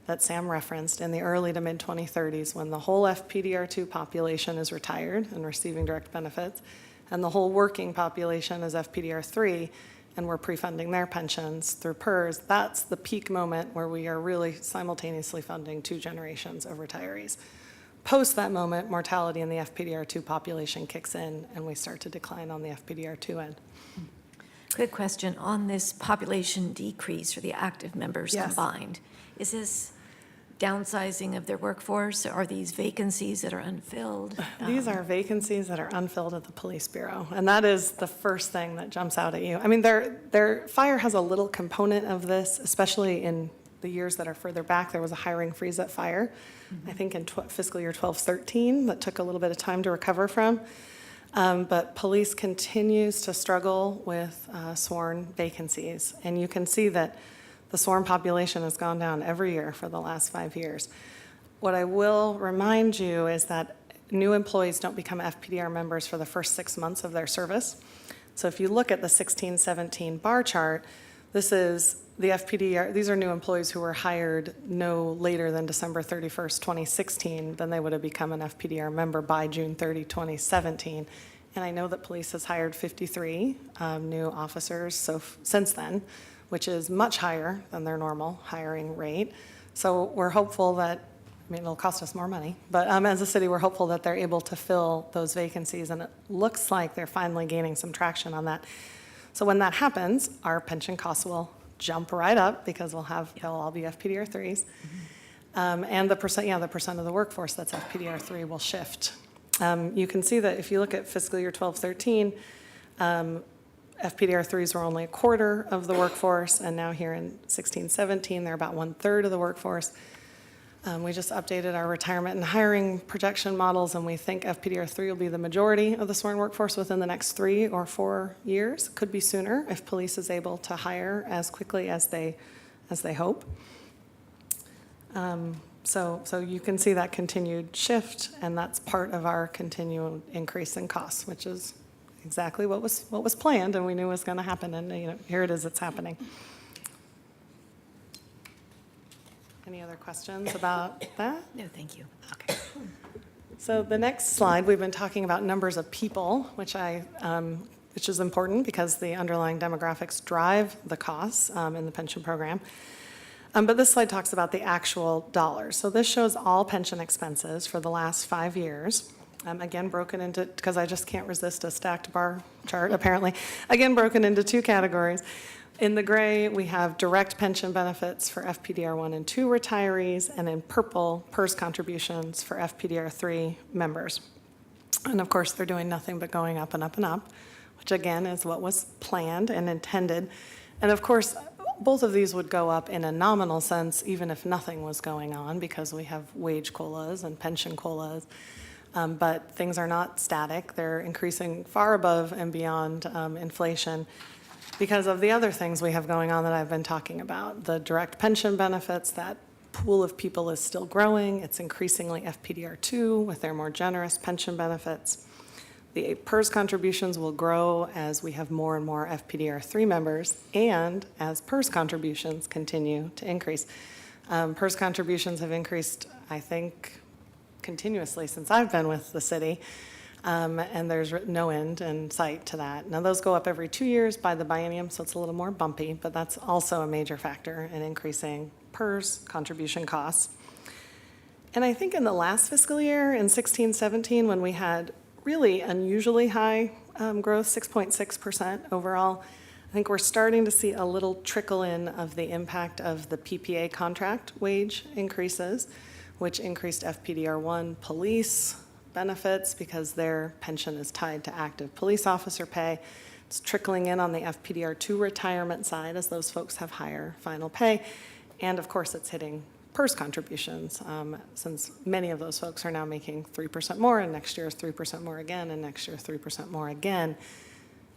that Sam referenced in the early to mid 2030s when the whole FPDR2 population is retired and receiving direct benefits, and the whole working population is FPDR3, and we're pre-funding their pensions through PERS. That's the peak moment where we are really simultaneously funding 2 generations of retirees. Post that moment, mortality in the FPDR2 population kicks in, and we start to decline on the FPDR2 end. Quick question on this population decrease for the active members Yes. combined. Is this downsizing of their workforce? Are these vacancies that are unfilled? These are vacancies that are unfilled at the police bureau, and that is the first thing that jumps out at you. I mean, their fire has a little component of this, especially in the years that are further back. There was a hiring freeze at fire, I think in fiscal year 12-13, that took a little bit of time to recover from. But police continues to struggle with sworn vacancies, and you can see that the sworn population has gone down every year for the last 5 years. What I will remind you is that new employees don't become FPDR members for the first 6 months of their service. So if you look at the 16-17 bar chart, this is the FPDR, these are new employees who were hired no later than December 31st, 2016, then they would have become an FPDR member by June 30, 2017. And I know that police has hired 53 new officers since then, which is much higher than their normal hiring rate. So we're hopeful that, I mean, it'll cost us more money, but as a city, we're hopeful that they're able to fill those vacancies, and it looks like they're finally gaining some traction on that. So when that happens, our pension costs will jump right up because they'll all be FPDR 3s. And the percent of the workforce that's FPDR 3 will shift. You can see that if you look at fiscal year 12-13, FPDR 3s were only a quarter of the workforce, and now here in 16-17, they're about 1/3 of the workforce. We just updated our retirement and hiring projection models, and we think FPDR 3 will be the majority of the sworn workforce within the next 3 or 4 years. Could be sooner if police is able to hire as quickly as they hope. So you can see that continued shift, and that's part of our continued increase in costs, which is exactly what was planned and we knew was going to happen, and here it is, it's happening. Any other questions about that? No, thank you. Okay. So the next slide, we've been talking about numbers of people, which is important because the underlying demographics drive the costs in the pension program. But this slide talks about the actual dollars. So this shows all pension expenses for the last 5 years. Again, broken into, because I just can't resist a stacked bar chart, apparently. Again, broken into 2 categories. In the gray, we have direct pension benefits for FPDR 1 and 2 retirees, and in purple, PERS contributions for FPDR 3 members. And of course, they're doing nothing but going up and up and up, which again is what was planned and intended. And of course, both of these would go up in a nominal sense, even if nothing was going on, because we have wage COLAs and pension COLAs. But things are not static. They're increasing far above and beyond inflation because of the other things we have going on that I've been talking about. The direct pension benefits, that pool of people is still growing. It's increasingly FPDR2 with their more generous pension benefits. The PERS contributions will grow as we have more and more FPDR3 members and as PERS contributions continue to increase. PERS contributions have increased, I think, continuously since I've been with the city, and there's no end in sight to that. Now, those go up every 2 years by the biennium, so it's a little more bumpy, but that's also a major factor in increasing PERS contribution costs. And I think in the last fiscal year, in 16-17, when we had really unusually high growth, 6.6% overall. I think we're starting to see a little trickle in of the impact of the PPA contract wage increases, which increased FPDR1 police benefits because their pension is tied to active police officer pay. It's trickling in on the FPDR2 retirement side as those folks have higher final pay. And of course, it's hitting PERS contributions, since many of those folks are now making 3% more, and next year is 3% more again, and next year 3% more again,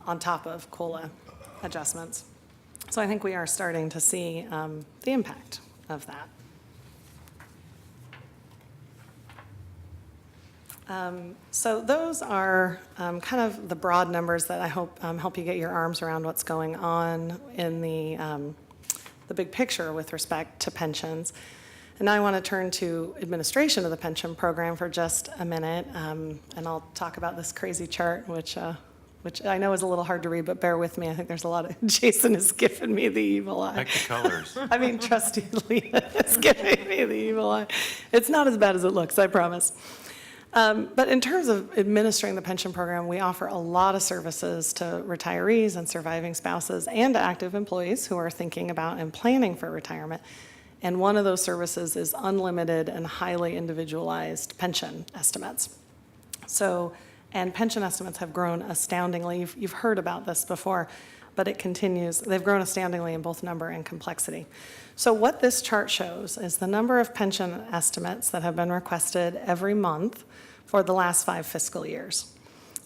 on top of COLA adjustments. So I think we are starting to see the impact of that. So those are kind of the broad numbers that I hope help you get your arms around what's going on in the big picture with respect to pensions. And now I want to turn to administration of the pension program for just a minute, and I'll talk about this crazy chart, which I know is a little hard to read, but bear with me. I think there's a lot of, Jason is giving me the evil eye. Like the colors. I mean, Trustee Leah is giving me the evil eye. It's not as bad as it looks, I promise. But in terms of administering the pension program, we offer a lot of services to retirees and surviving spouses and to active employees who are thinking about and planning for retirement. And one of those services is unlimited and highly individualized pension estimates. And pension estimates have grown astoundingly. You've heard about this before, but it continues. They've grown astoundingly in both number and complexity. So what this chart shows is the number of pension estimates that have been requested every month for the last 5 fiscal years.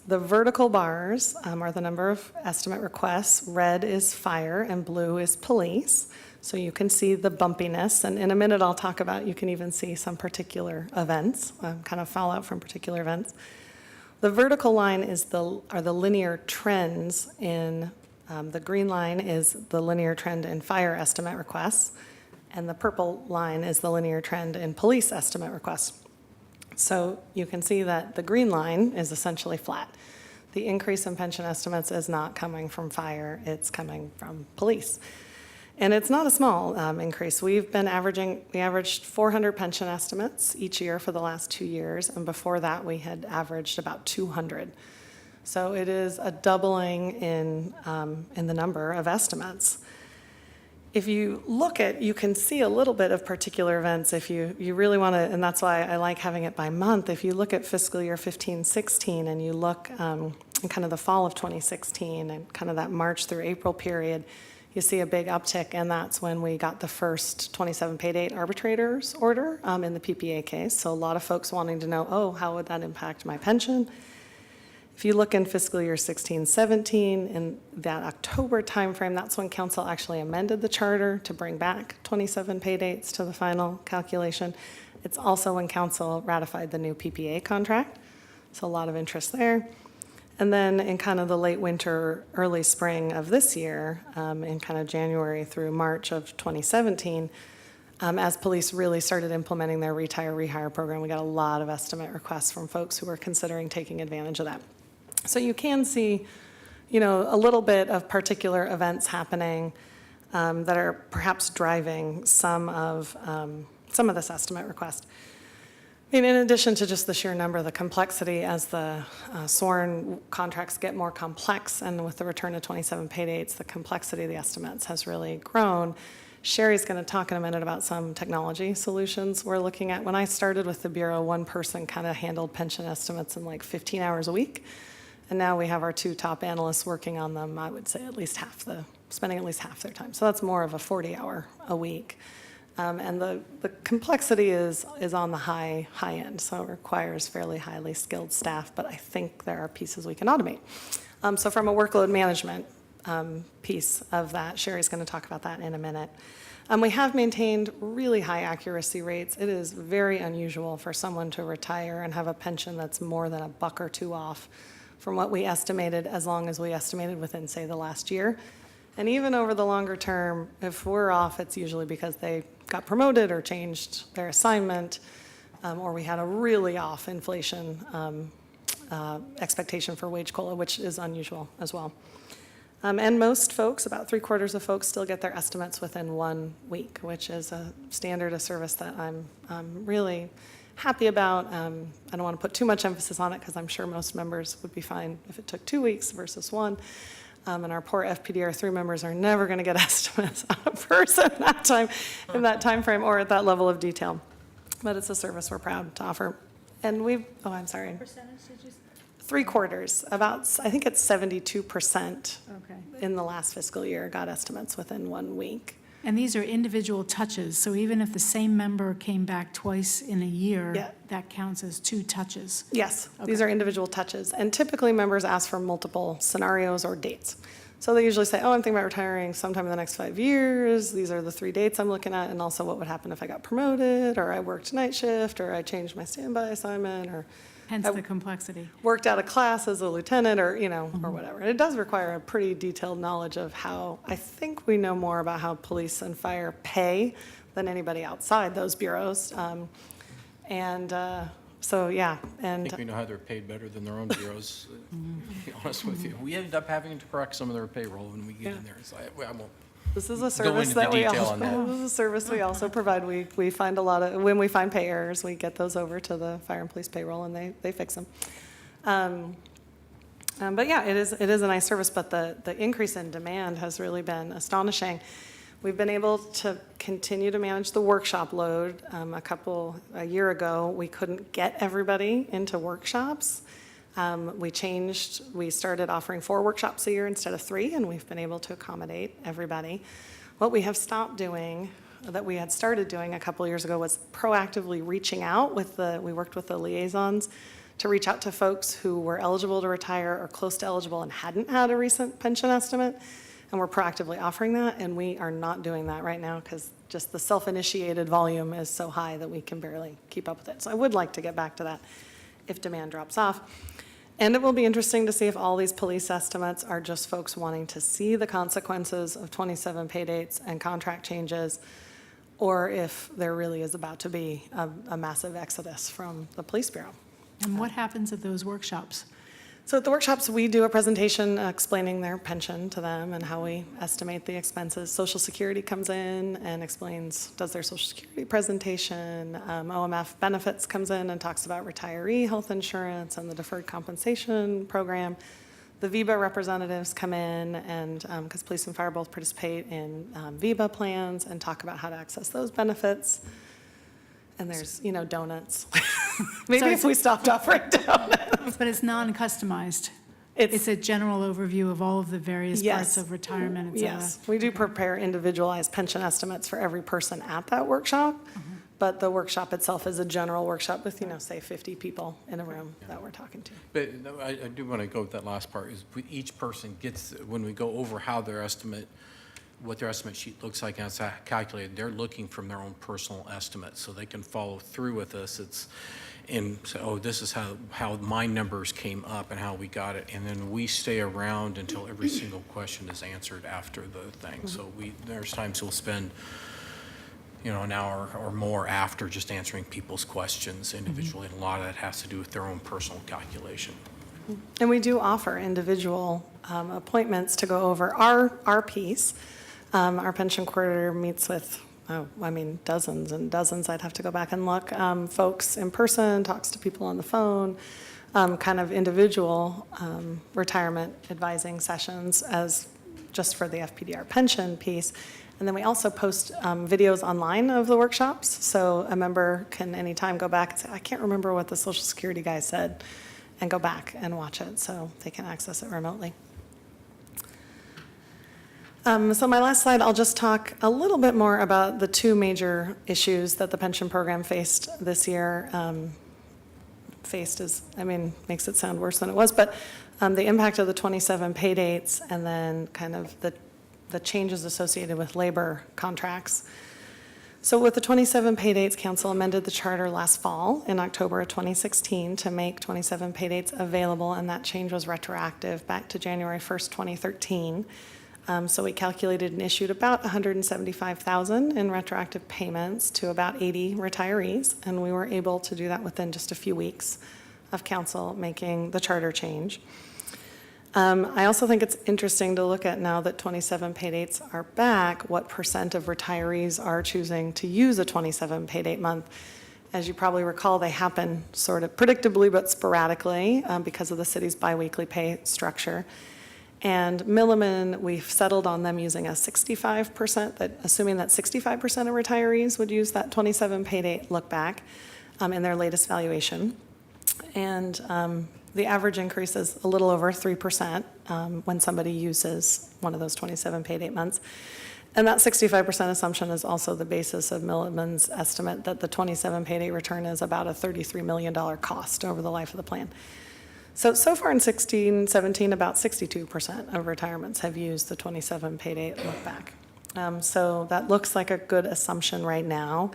The vertical bars are the number of estimate requests. Red is fire and blue is police. So you can see the bumpiness, and in a minute I'll talk about, you can even see some particular events, kind of fallout from particular events. The vertical line are the linear trends in, the green line is the linear trend in fire estimate requests, and the purple line is the linear trend in police estimate requests. So you can see that the green line is essentially flat. The increase in pension estimates is not coming from fire, it's coming from police. And it's not a small increase. We averaged 400 pension estimates each year for the last 2 years, and before that we had averaged about 200. So it is a doubling in the number of estimates. If you look at, you can see a little bit of particular events if you really want to, and that's why I like having it by month. If you look at fiscal year 15-16 and you look in kind of the fall of 2016 and kind of that March through April period, you see a big uptick, and that's when we got the first 27 pay date arbitrators order in the PPA case. So a lot of folks wanting to know, oh, how would that impact my pension? If you look in fiscal year 16-17, in that October timeframe, that's when council actually amended the charter to bring back 27 pay dates to the final calculation. It's also when council ratified the new PPA contract, so a lot of interest there. And then in kind of the late winter, early spring of this year, in kind of January through March of 2017, as police really started implementing their retire rehire program, we got a lot of estimate requests from folks who were considering taking advantage of that. So you can see, a little bit of particular events happening that are perhaps driving some of this estimate request. In addition to just the sheer number, the complexity as the sworn contracts get more complex, and with the return of 27 pay dates, the complexity of the estimates has really grown. Sherry's going to talk in a minute about some technology solutions we're looking at. When I started with the Bureau, one person kind of handled pension estimates in like 15 hours a week, and now we have our 2 top analysts working on them, I would say spending at least half their time. So that's more of a 40-hour a week. And the complexity is on the high end, so it requires fairly highly skilled staff, but I think there are pieces we can automate. So from a workload management piece of that, Sherry's going to talk about that in a minute. We have maintained really high accuracy rates. It is very unusual for someone to retire and have a pension that's more than $1 or $2 off from what we estimated, as long as we estimated within, say, the last year. And even over the longer term, if we're off, it's usually because they got promoted or changed their assignment, or we had a really off inflation expectation for wage COLA, which is unusual as well. And most folks, about 3/4 of folks, still get their estimates within 1 week, which is a standard of service that I'm really happy about. I don't want to put too much emphasis on it because I'm sure most members would be fine if it took 2 weeks versus 1. And our poor FPDR 3 members are never going to get estimates on a person in that time frame or at that level of detail. But it's a service we're proud to offer. And I'm sorry. Percentage, did you? 3/4, I think it's 72% Okay. in the last fiscal year got estimates within 1 week. And these are individual touches, so even if the same member came back twice in a year, Yeah. that counts as 2 touches. Yes, these are individual touches. And typically, members ask for multiple scenarios or dates. So they usually say, oh, I'm thinking about retiring sometime in the next 5 years. These are the 3 dates I'm looking at, and also what would happen if I got promoted, or I worked night shift, or I changed my standby assignment, or Hence the complexity. worked out a class as a lieutenant, or, or whatever. And it does require a pretty detailed knowledge of how, I think we know more about how police and fire pay than anybody outside those bureaus. So, yeah, I and think we know how they're paid better than their own bureaus, to be honest with you. We end up having to correct some of their payroll when we get in there, so I won't. this is a Go service into the that we detail also, on that. this is a service we also provide. We find a lot of, when we find pay errors, we get those over to the fire and police payroll, and they fix them. But yeah, it is a nice service, but the increase in demand has really been astonishing. We've been able to continue to manage the workshop load. A year ago, we couldn't get everybody into workshops. We started offering 4 workshops a year instead of 3, and we've been able to accommodate everybody. What we have stopped doing, that we had started doing a couple years ago, was proactively reaching out we worked with the liaisons to reach out to folks who were eligible to retire or close to eligible and hadn't had a recent pension estimate. And we're proactively offering that, and we are not doing that right now because just the self-initiated volume is so high that we can barely keep up with it. So I would like to get back to that if demand drops off. And it will be interesting to see if all these police estimates are just folks wanting to see the consequences of 27 pay dates and contract changes, or if there really is about to be a massive exodus from the police bureau. And what happens at those workshops? So at the workshops, we do a presentation explaining their pension to them and how we estimate the expenses. Social Security comes in and does their Social Security presentation. OMF Benefits comes in and talks about retiree health insurance and the deferred compensation program. The VEBA representatives come in and, because police and fire both participate in VEBA plans, and talk about how to access those benefits. And there's, donuts. Maybe if we stopped offering donuts. But it's non-customized. It's- It's a general overview of all of the various parts Yes. of retirement, et cetera. Yes, we do prepare individualized pension estimates for every person at that workshop, but the workshop itself is a general workshop with, say, 50 people in a room that we're talking to. But no, I do want to go with that last part, is each person gets, when we go over what their estimate sheet looks like and it's calculated, they're looking from their own personal estimate, so they can follow through with us. And say, oh, this is how my numbers came up and how we got it. And then we stay around until every single question is answered after the thing. So there's times we'll spend, an hour or more after just answering people's questions individually. And a lot of that has to do with their own personal calculation. And we do offer individual appointments to go over our piece. Our pension coordinator meets with, dozens and dozens, I'd have to go back and look, folks in person, talks to people on the phone, kind of individual retirement advising sessions as just for the FPDR pension piece. And then we also post videos online of the workshops, so a member can anytime go back and say, I can't remember what the Social Security guy said, and go back and watch it, so they can access it remotely. So my last slide, I'll just talk a little bit more about the 2 major issues that the pension program faced this year. Makes it sound worse than it was, but the impact of the 27 pay dates and then kind of the changes associated with labor contracts. So with the 27 pay dates, Council amended the charter last fall in October of 2016 to make 27 pay dates available, and that change was retroactive back to January 1st, 2013. So we calculated and issued about $175,000 in retroactive payments to about 80 retirees, and we were able to do that within just a few weeks of Council making the charter change. I also think it's interesting to look at now that 27 pay dates are back, what % of retirees are choosing to use a 27 pay date month. As you probably recall, they happen sort of predictably but sporadically because of the city's biweekly pay structure. And Milliman, we've settled on them using a 65%, assuming that 65% of retirees would use that 27 paid 8 look back in their latest valuation. And the average increase is a little over 3% when somebody uses one of those 27 paid 8 months. And that 65% assumption is also the basis of Milliman's estimate that the 27 paid 8 return is about a $33 million cost over the life of the plan. So far in 16-17, about 62% of retirements have used the 27 paid 8 look back. So that looks like a good assumption right now.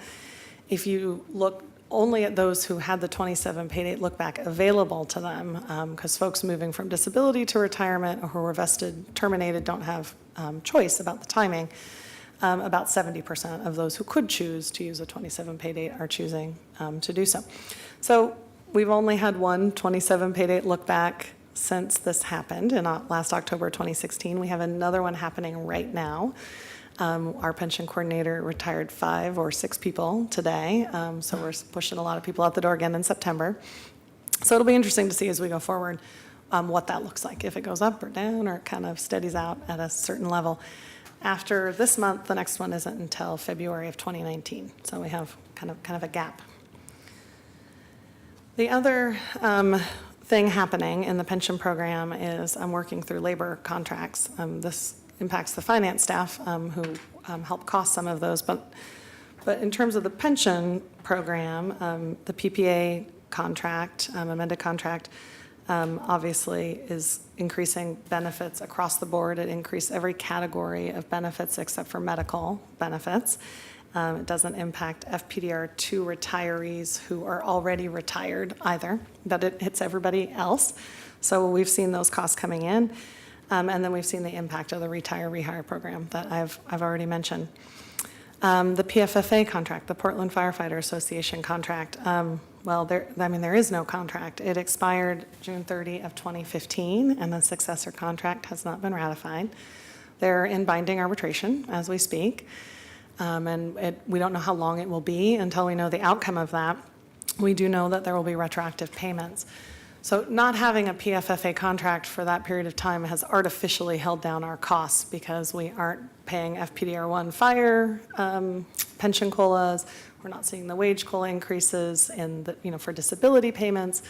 If you look only at those who had the 27 paid 8 look back available to them, because folks moving from disability to retirement or who were vested, terminated, don't have choice about the timing, about 70% of those who could choose to use a 27 paid 8 are choosing to do so. So we've only had one 27 paid 8 look back since this happened in last October 2016. We have another one happening right now. Our pension coordinator retired 5 or 6 people today, so we're pushing a lot of people out the door again in September. So it'll be interesting to see as we go forward what that looks like, if it goes up or down or it kind of steadies out at a certain level. After this month, the next one isn't until February of 2019, so we have kind of a gap. The other thing happening in the pension program is I'm working through labor contracts. This impacts the finance staff who help cost some of those. But in terms of the pension program, the PPA contract, amended contract, obviously is increasing benefits across the board. It increased every category of benefits except for medical benefits. It doesn't impact Fpdr 2 retirees who are already retired either, but it hits everybody else. So we've seen those costs coming in. And then we've seen the impact of the retire rehire program that I've already mentioned. The PFFA contract, the Portland Firefighter Association contract, there is no contract. It expired June 30 of 2015, and the successor contract has not been ratified. They're in binding arbitration as we speak, we don't know how long it will be until we know the outcome of that. We do know that there will be retroactive payments. So not having a PFFA contract for that period of time has artificially held down our costs because we aren't paying Fpdr 1 fire pension COLAs. We're not seeing the wage COLA increases for disability payments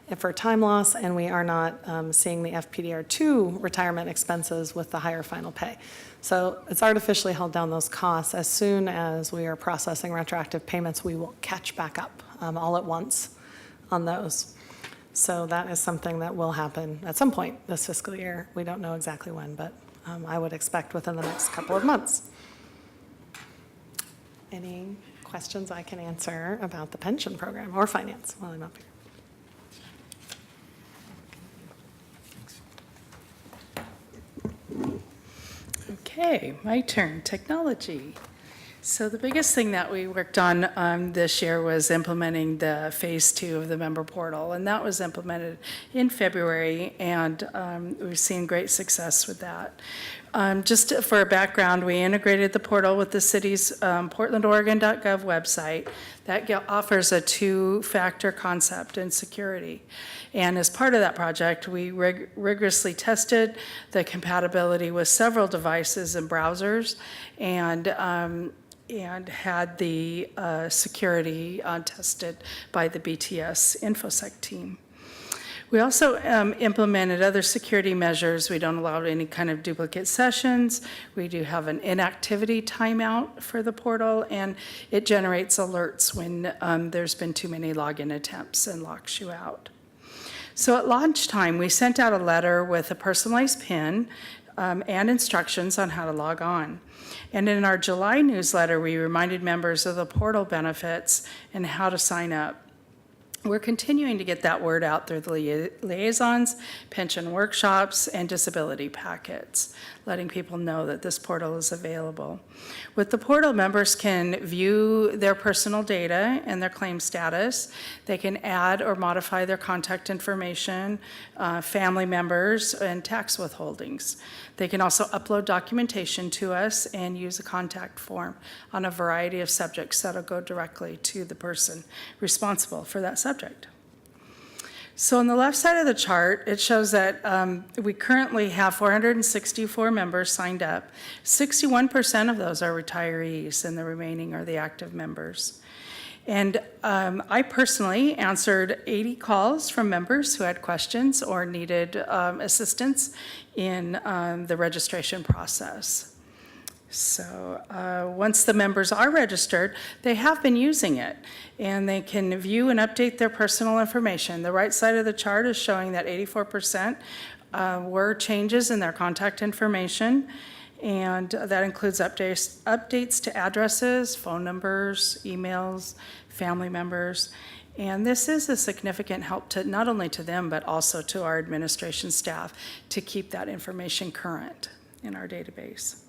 and for time loss, and we are not seeing the Fpdr 2 retirement expenses with the higher final pay. So it's artificially held down those costs. As soon as we are processing retroactive payments, we will catch back up all at once on those. So that is something that will happen at some point this fiscal year. We don't know exactly when, but I would expect within the next couple of months. Any questions I can answer about the pension program or finance while I'm up here? Okay, my turn. Technology. So the biggest thing that we worked on this year was implementing the phase 2 of the member portal, and that was implemented in February, and we've seen great success with that. Just for a background, we integrated the portal with the city's portlandoregon.gov website that offers a 2-factor concept in security. And as part of that project, we rigorously tested the compatibility with several devices and browsers, and had the security tested by the BTS InfoSec team. We also implemented other security measures. We don't allow any kind of duplicate sessions. We do have an inactivity timeout for the portal, and it generates alerts when there's been too many login attempts and locks you out. So at launch time, we sent out a letter with a personalized PIN and instructions on how to log on. And in our July newsletter, we reminded members of the portal benefits and how to sign up. We're continuing to get that word out through the liaisons, pension workshops, and disability packets, letting people know that this portal is available. With the portal, members can view their personal data and their claim status. They can add or modify their contact information, family members, and tax withholdings. They can also upload documentation to us and use a contact form on a variety of subjects that'll go directly to the person responsible for that subject. So on the left side of the chart, it shows that we currently have 464 members signed up. 61% of those are retirees, and the remaining are the active members. And I personally answered 80 calls from members who had questions or needed assistance in the registration process. So once the members are registered, they have been using it, and they can view and update their personal information. The right side of the chart is showing that 84% were changes in their contact information, and that includes updates to addresses, phone numbers, emails, family members. And this is a significant help to not only to them, but also to our administration staff to keep that information current in our database.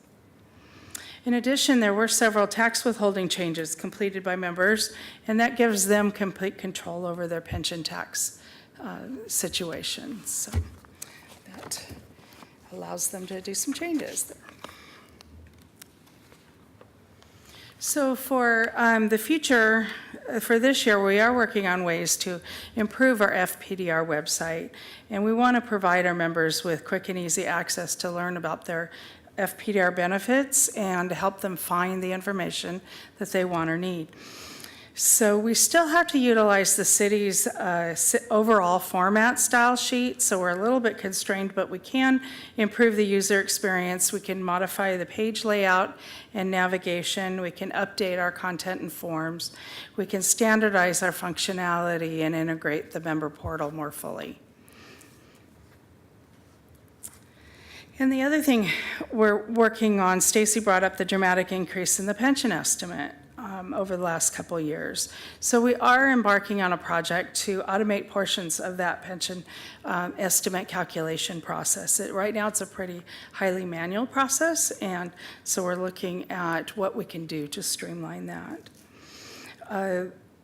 In addition, there were several tax withholding changes completed by members, and that gives them complete control over their pension tax situation. So that allows them to do some changes there. So for the future, for this year, we are working on ways to improve our Fpdr website, and we want to provide our members with quick and easy access to learn about their Fpdr benefits and help them find the information that they want or need. So we still have to utilize the city's overall format style sheet, so we're a little bit constrained, but we can improve the user experience. We can modify the page layout and navigation. We can update our content and forms. We can standardize our functionality and integrate the member portal more fully. And the other thing we're working on, Stacy brought up the dramatic increase in the pension estimate over the last couple of years. So we are embarking on a project to automate portions of that pension estimate calculation process. Right now it's a pretty highly manual process, and so we're looking at what we can do to streamline that.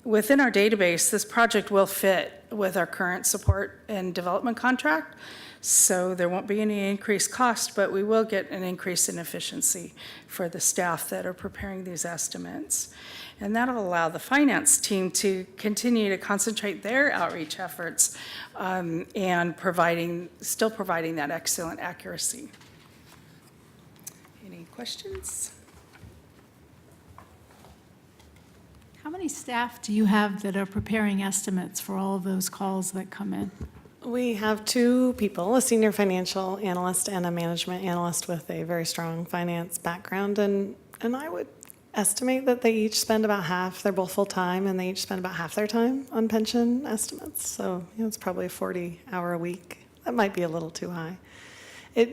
Within our database, this project will fit with our current support and development contract. So there won't be any increased cost, but we will get an increase in efficiency for the staff that are preparing these estimates. And that'll allow the finance team to continue to concentrate their outreach efforts and still providing that excellent accuracy. Any questions? How many staff do you have that are preparing estimates for all of those calls that come in? We have two people, a senior financial analyst and a management analyst with a very strong finance background. And I would estimate that they each spend about half, they're both full-time, and they each spend about half their time on pension estimates. So it's probably a 40-hour a week. That might be a little too high.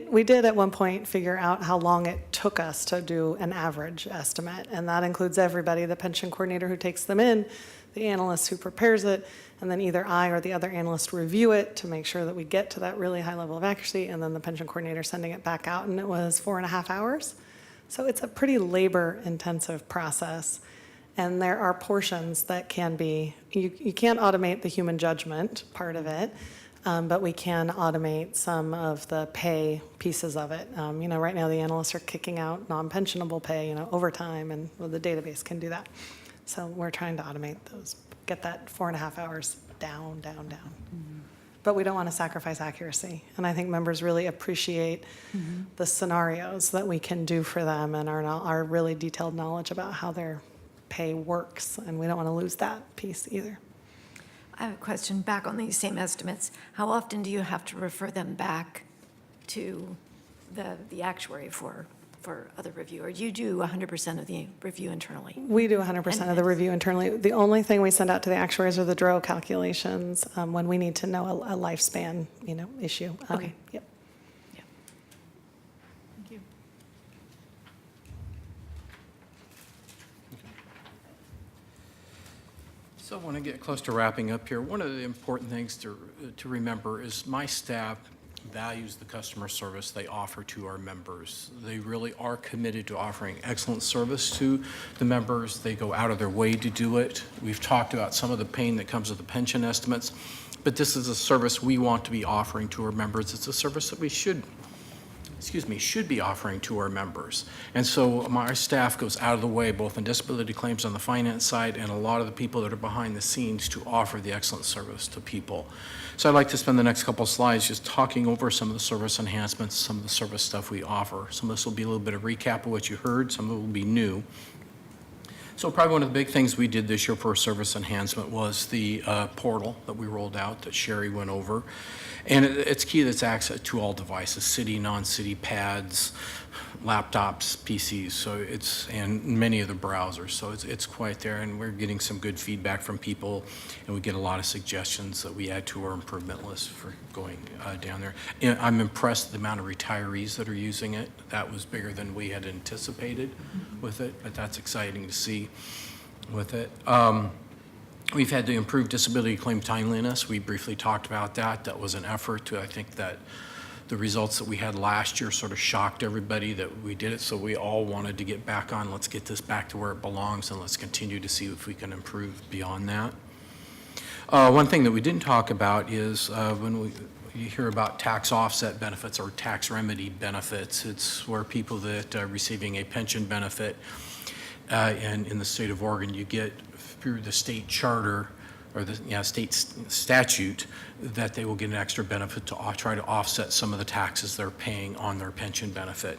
We did at one point figure out how long it took us to do an average estimate, and that includes everybody, the pension coordinator who takes them in, the analyst who prepares it, and then either I or the other analyst review it to make sure that we get to that really high level of accuracy, and then the pension coordinator sending it back out, and it was 4.5 hours. So it's a pretty labor-intensive process, and there are portions that can be, you can't automate the human judgment part of it, but we can automate some of the pay pieces of it. Right now the analysts are kicking out non-pensionable pay, overtime, and the database can do that. So we're trying to automate those, get that 4.5 hours down. Mm-hmm. But we don't want to sacrifice accuracy. And I think members really appreciate the scenarios that we can do for them and our really detailed knowledge about how their pay works. And we don't want to lose that piece either. I have a question back on these same estimates. How often do you have to refer them back to the actuary for other review, or do you do 100% of the review internally? We do 100% of the review internally. The only thing we send out to the actuaries are the DRO calculations when we need to know a lifespan, issue. Okay. Yep. Yeah. Thank you. So I want to get close to wrapping up here. One of the important things to remember is my staff values the customer service they offer to our members. They really are committed to offering excellent service to the members. They go out of their way to do it. We've talked about some of the pain that comes with the pension estimates, but this is a service we want to be offering to our members. It's a service that we should be offering to our members. And so our staff goes out of the way, both in disability claims on the finance side and a lot of the people that are behind the scenes to offer the excellent service to people. So I'd like to spend the next couple of slides just talking over some of the service enhancements, some of the service stuff we offer. Some of this will be a little bit of recap of what you heard, some of it will be new. So probably one of the big things we did this year for service enhancement was the portal that we rolled out that Sherry went over. And it's key that it's access to all devices, city, non-city pads, laptops, PCs, and many of the browsers. So it's quite there, and we're getting some good feedback from people, and we get a lot of suggestions that we add to our improvement list for going down there. And I'm impressed with the amount of retirees that are using it. That was bigger than we had anticipated with it, but that's exciting to see with it. We've had to improve disability claim timeliness. We briefly talked about that. That was an effort to, I think that the results that we had last year sort of shocked everybody that we did it, so we all wanted to get back on, let's get this back to where it belongs, and let's continue to see if we can improve beyond that. One thing that we didn't talk about is when you hear about tax offset benefits or tax remedy benefits, it's where people that are receiving a pension benefit and in the state of Oregon, you get through the state charter or the state statute that they will get an extra benefit to try to offset some of the taxes they're paying on their pension benefit.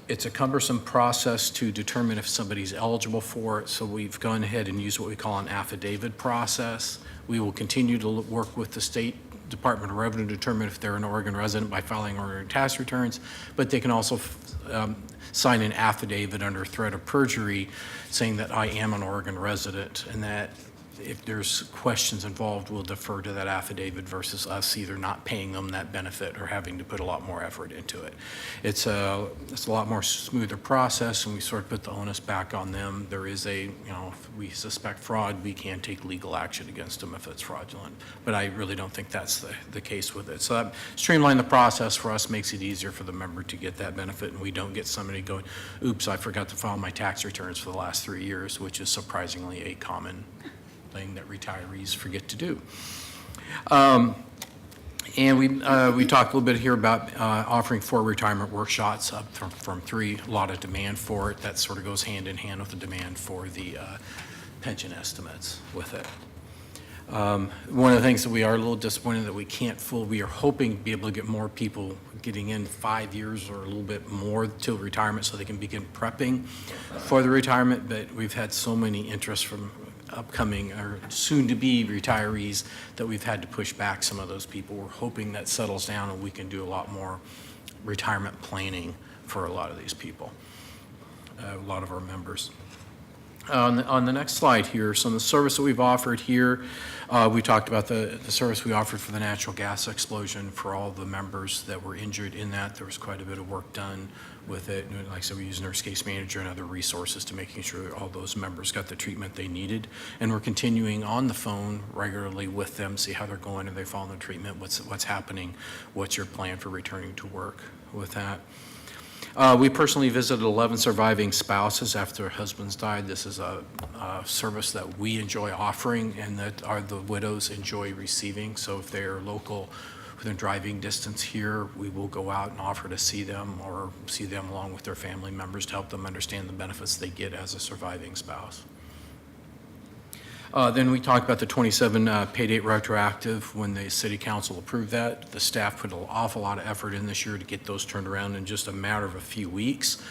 It's a cumbersome process to determine if somebody's eligible for it, so we've gone ahead and used what we call an affidavit process. We will continue to work with the state Department of Revenue to determine if they're an Oregon resident by filing Oregon tax returns, but they can also sign an affidavit under threat of perjury saying that I am an Oregon resident, and that if there's questions involved, we'll defer to that affidavit versus us either not paying them that benefit or having to put a lot more effort into it. It's a lot more smoother process, and we sort of put the onus back on them. There is if we suspect fraud, we can take legal action against them if it's fraudulent. But I really don't think that's the case with it. So that streamline the process for us makes it easier for the member to get that benefit, and we don't get somebody going, oops, I forgot to file my tax returns for the last 3 years, which is surprisingly a common thing that retirees forget to do. And we talked a little bit here about offering 4 retirement workshops up from 3, a lot of demand for it. That sort of goes hand in hand with the demand for the pension estimates with it. One of the things that we are a little disappointed that we can't we are hoping to be able to get more people getting in 5 years or a little bit more till retirement so they can begin prepping for the retirement, but we've had so many interests from upcoming or soon-to-be retirees that we've had to push back some of those people. We're hoping that settles down and we can do a lot more retirement planning for a lot of these people, a lot of our members. On the next slide here, some of the service that we've offered here, we talked about the service we offered for the natural gas explosion for all the members that were injured in that. There was quite a bit of work done with it. And like I said, we used nurse case manager and other resources to making sure all those members got the treatment they needed. And we're continuing on the phone regularly with them, see how they're going, are they following the treatment, what's happening, what's your plan for returning to work with that. We personally visited 11 surviving spouses after their husbands died. This is a service that we enjoy offering and that the widows enjoy receiving. So if they're local, within driving distance here, we will go out and offer to see them or see them along with their family members to help them understand the benefits they get as a surviving spouse. Then we talked about the 27 pay date retroactive. When the city council approved that, the staff put an awful lot of effort in this year to get those turned around in just a matter of a few weeks.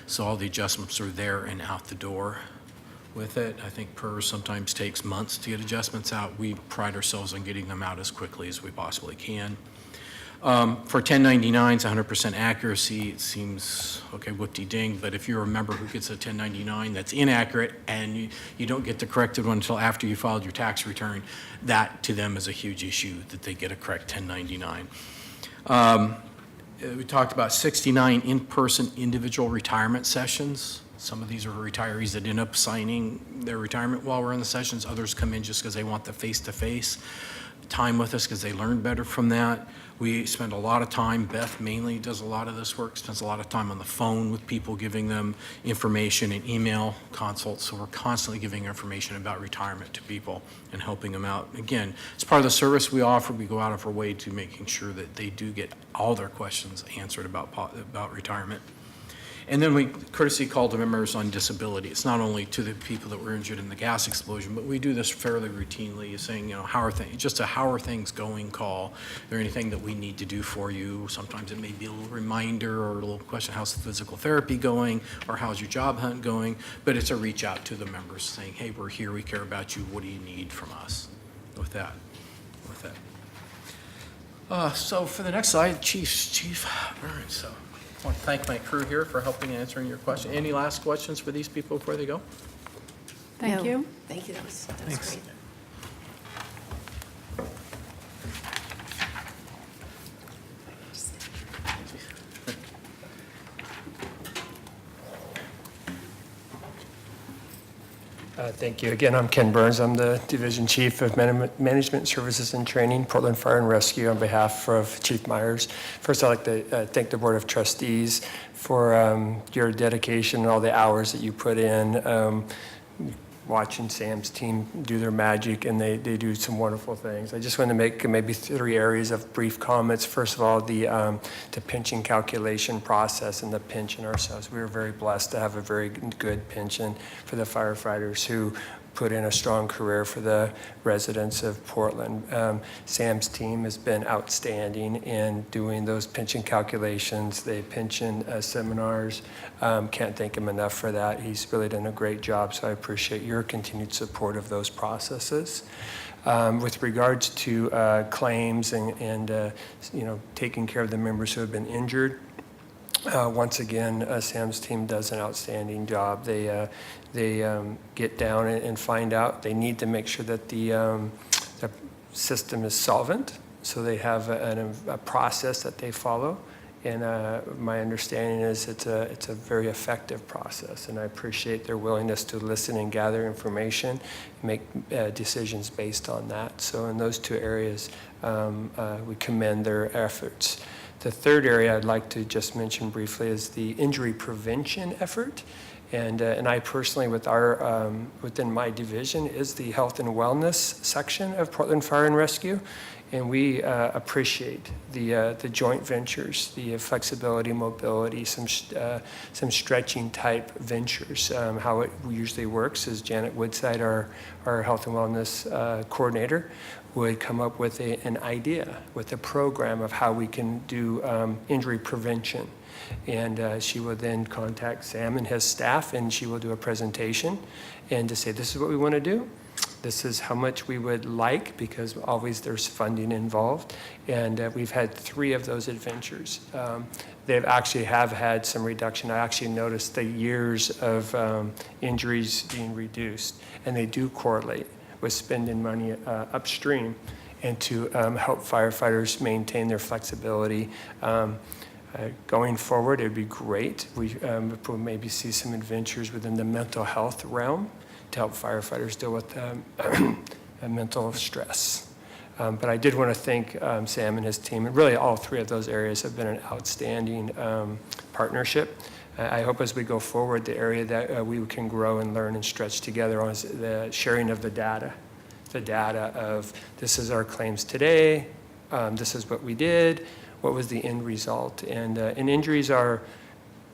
So all the adjustments are there and out the door with it. I think PERS sometimes takes months to get adjustments out. We pride ourselves on getting them out as quickly as we possibly can. For 1099s, 100% accuracy, it seems, okay, whoop-de-ding, but if you're a member who gets a 1099 that's inaccurate and you don't get the corrected one until after you filed your tax return, that to them is a huge issue that they get a correct 1099. We talked about 69 in-person individual retirement sessions. Some of these are retirees that end up signing their retirement while we're in the sessions. Others come in just because they want the face-to-face time with us because they learn better from that. We spend a lot of time, Beth mainly does a lot of this work, spends a lot of time on the phone with people, giving them information and email consults. So we're constantly giving information about retirement to people and helping them out. Again, it's part of the service we offer. We go out of our way to making sure that they do get all their questions answered about retirement. And then we courtesy call to members on disability. It's not only to the people that were injured in the gas explosion, but we do this fairly routinely, saying, you know, how are things, just a how are things going call. Is there anything that we need to do for you? Sometimes it may be a little reminder or a little question, how's the physical therapy going? Or how's your job hunt going? But it's a reach out to the members saying, hey, we're here, we care about you, what do you need from us? With that. So for the next slide, Chief, all right, so. I want to thank my crew here for helping answering your question. Any last questions for these people before they go? Thank No. you. Thank you, that was Thanks. great. Thank you. Again, I'm Ken Burns. I'm the Division Chief of Management Services and Training, Portland Fire and Rescue, on behalf of Chief Myers. First, I'd like to thank the Board of Trustees for your dedication and all the hours that you put in. Watching Sam's team do their magic, and they do some wonderful things. I just want to make maybe 3 areas of brief comments. First of all, the pension calculation process and the pension ourselves. We were very blessed to have a very good pension for the firefighters who put in a strong career for the residents of Portland. Sam's team has been outstanding in doing those pension calculations, the pension seminars. Can't thank him enough for that. He's really done a great job, so I appreciate your continued support of those processes. With regards to claims and you know, taking care of the members who have been injured, once again, Sam's team does an outstanding job. They get down and find out. They need to make sure that the system is solvent, so they have a process that they follow. And my understanding is it's a very effective process, and I appreciate their willingness to listen and gather information, make decisions based on that. So in those 2 areas, we commend their efforts. The third area I'd like to just mention briefly is the injury prevention effort. And I personally, with within my division, is the health and wellness section of Portland Fire and Rescue. And we appreciate the joint ventures, the flexibility, mobility, some stretching type ventures. How it usually works is Janet Woodside, our health and wellness coordinator, would come up with an idea, with a program of how we can do injury prevention. And she will then contact Sam and his staff, and she will do a presentation and to say, this is what we want to do. This is how much we would like, because always there's funding involved. And we've had 3 of those adventures. They've actually have had some reduction. I actually noticed the years of injuries being reduced, and they do correlate with spending money upstream and to help firefighters maintain their flexibility. Going forward, it'd be great. We maybe see some adventures within the mental health realm to help firefighters deal with mental stress. But I did want to thank Sam and his team, and really all 3 of those areas have been an outstanding partnership. I hope as we go forward, the area that we can grow and learn and stretch together on is the sharing of the data of this is our claims today, this is what we did, what was the end result. And injuries are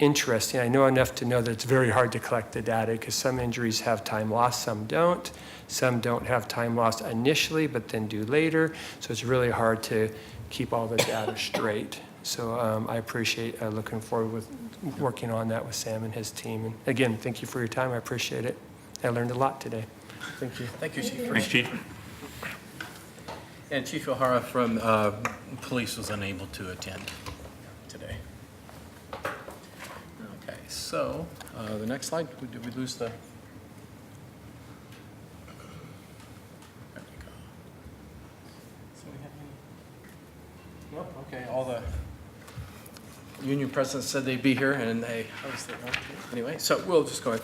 interesting. I know enough to know that it's very hard to collect the data because some injuries have time loss, some don't. Some don't have time loss initially, but then do later. So it's really hard to keep all the data straight. So I appreciate looking forward with working on that with Sam and his team. And again, thank you for your time. I appreciate it. I learned a lot today. Thank you. Thank you, Chief. Thanks, Chief. And Chief O'Hara from Police was unable to attend today. Okay, so the next slide, did we lose the? There we go. So we have any? Nope, okay, all the. union president said they'd be here, and they obviously weren't here. Anyway, so we'll just go ahead.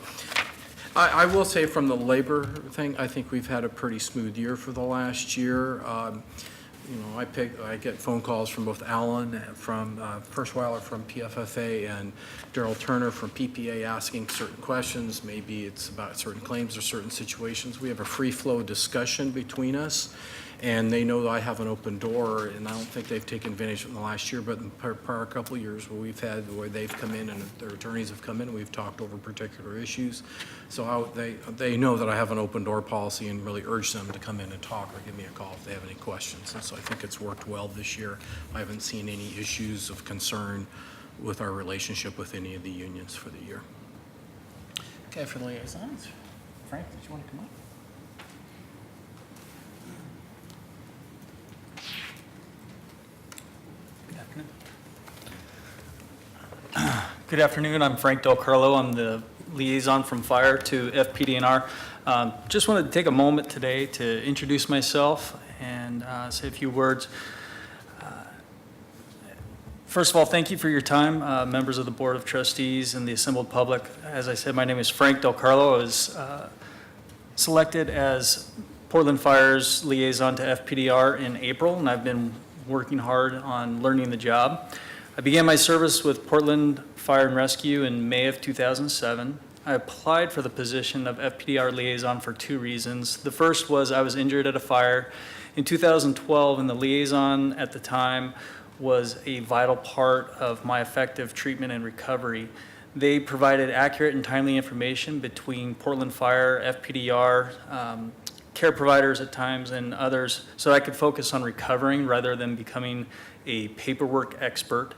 I will say from the labor thing, I think we've had a pretty smooth year for the last year. You know, I get phone calls from both Alan from Firstweiler from PFFA and Daryl Turner from PPA asking certain questions. Maybe it's about certain claims or certain situations. We have a free flow discussion between us, and they know that I have an open door, and I don't think they've taken advantage of it in the last year, but in the prior couple of years where they've come in and their attorneys have come in, and we've talked over particular issues. So they know that I have an open door policy and really urge them to come in and talk or give me a call if they have any questions. And so I think it's worked well this year. I haven't seen any issues of concern with our relationship with any of the unions for the year. Okay, for the liaisons, Frank, did you want to come up? Good afternoon, I'm Frank Del Carlo. I'm the liaison from Fire to Fpdr. Just wanted to take a moment today to introduce myself and say a few words. First of all, thank you for your time, members of the Board of Trustees and the assembled public. As I said, my name is Frank Del Carlo. I was selected as Portland Fire's liaison to Fpdr in April, and I've been working hard on learning the job. I began my service with Portland Fire and Rescue in May of 2007. I applied for the position of Fpdr liaison for two reasons. The first was I was injured at a fire in 2012, and the liaison at the time was a vital part of my effective treatment and recovery. They provided accurate and timely information between Portland Fire, Fpdr, care providers at times, and others, so I could focus on recovering rather than becoming a paperwork expert.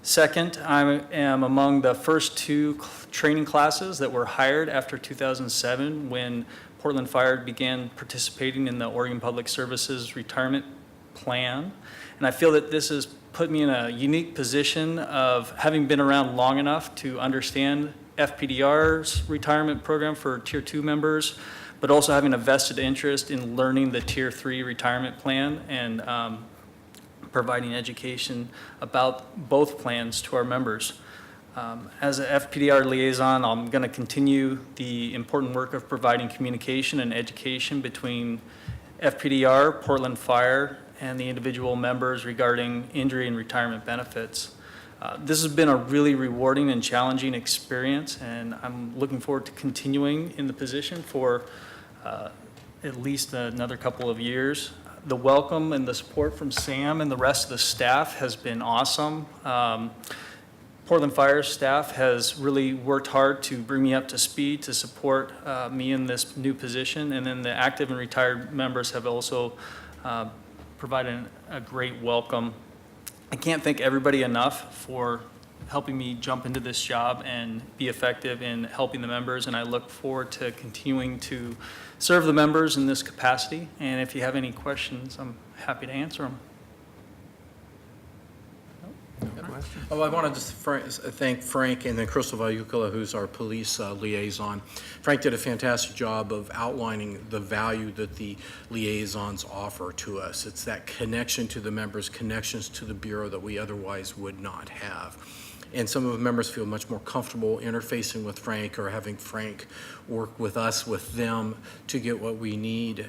Second, I am among the first two training classes that were hired after 2007 when Portland Fire began participating in the Oregon Public Services retirement plan. And I feel that this has put me in a unique position of having been around long enough to understand Fpdr's retirement program for Tier 2 members, but also having a vested interest in learning the Tier 3 retirement plan and providing education about both plans to our members. As an Fpdr liaison, I'm going to continue the important work of providing communication and education between Fpdr, Portland Fire, and the individual members regarding injury and retirement benefits. This has been a really rewarding and challenging experience, and I'm looking forward to continuing in the position for at least another couple of years. The welcome and the support from Sam and the rest of the staff has been awesome. Portland Fire staff has really worked hard to bring me up to speed to support me in this new position, and then the active and retired members have also provided a great welcome. I can't thank everybody enough for helping me jump into this job and be effective in helping the members, and I look forward to continuing to serve the members in this capacity. And if you have any questions, I'm happy to answer them. Oh, I want to just thank Frank and then Crystal Vayukala, who's our police liaison. Frank did a fantastic job of outlining the value that the liaisons offer to us. It's that connection to the members, connections to the Bureau that we otherwise would not have. And some of the members feel much more comfortable interfacing with Frank or having Frank work with us, with them, to get what we need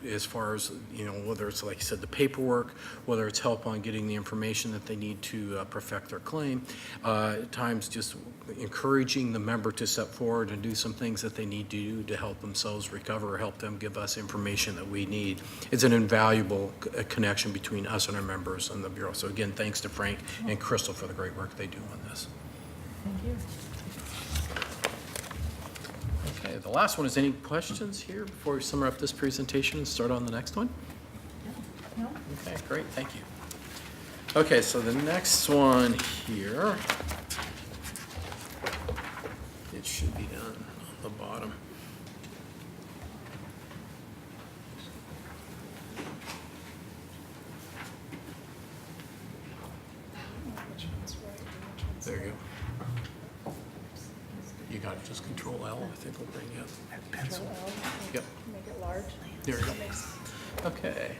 as far as, you know, whether it's, like you said, the paperwork, whether it's help on getting the information that they need to perfect their claim. At times just encouraging the member to step forward and do some things that they need to do to help themselves recover or help them give us information that we need. It's an invaluable connection between us and our members and the Bureau. So again, thanks to Frank and Crystal for the great work they do on this. Thank you. Okay, the last one is any questions here before we sum up this presentation and start on the next one? No? Okay, great, thank you. Okay, so the next one here, it should be down on the bottom. There you go. You got it, just Control L, I think will bring you up. Pencil. Yep. Make it large. There you go. Okay.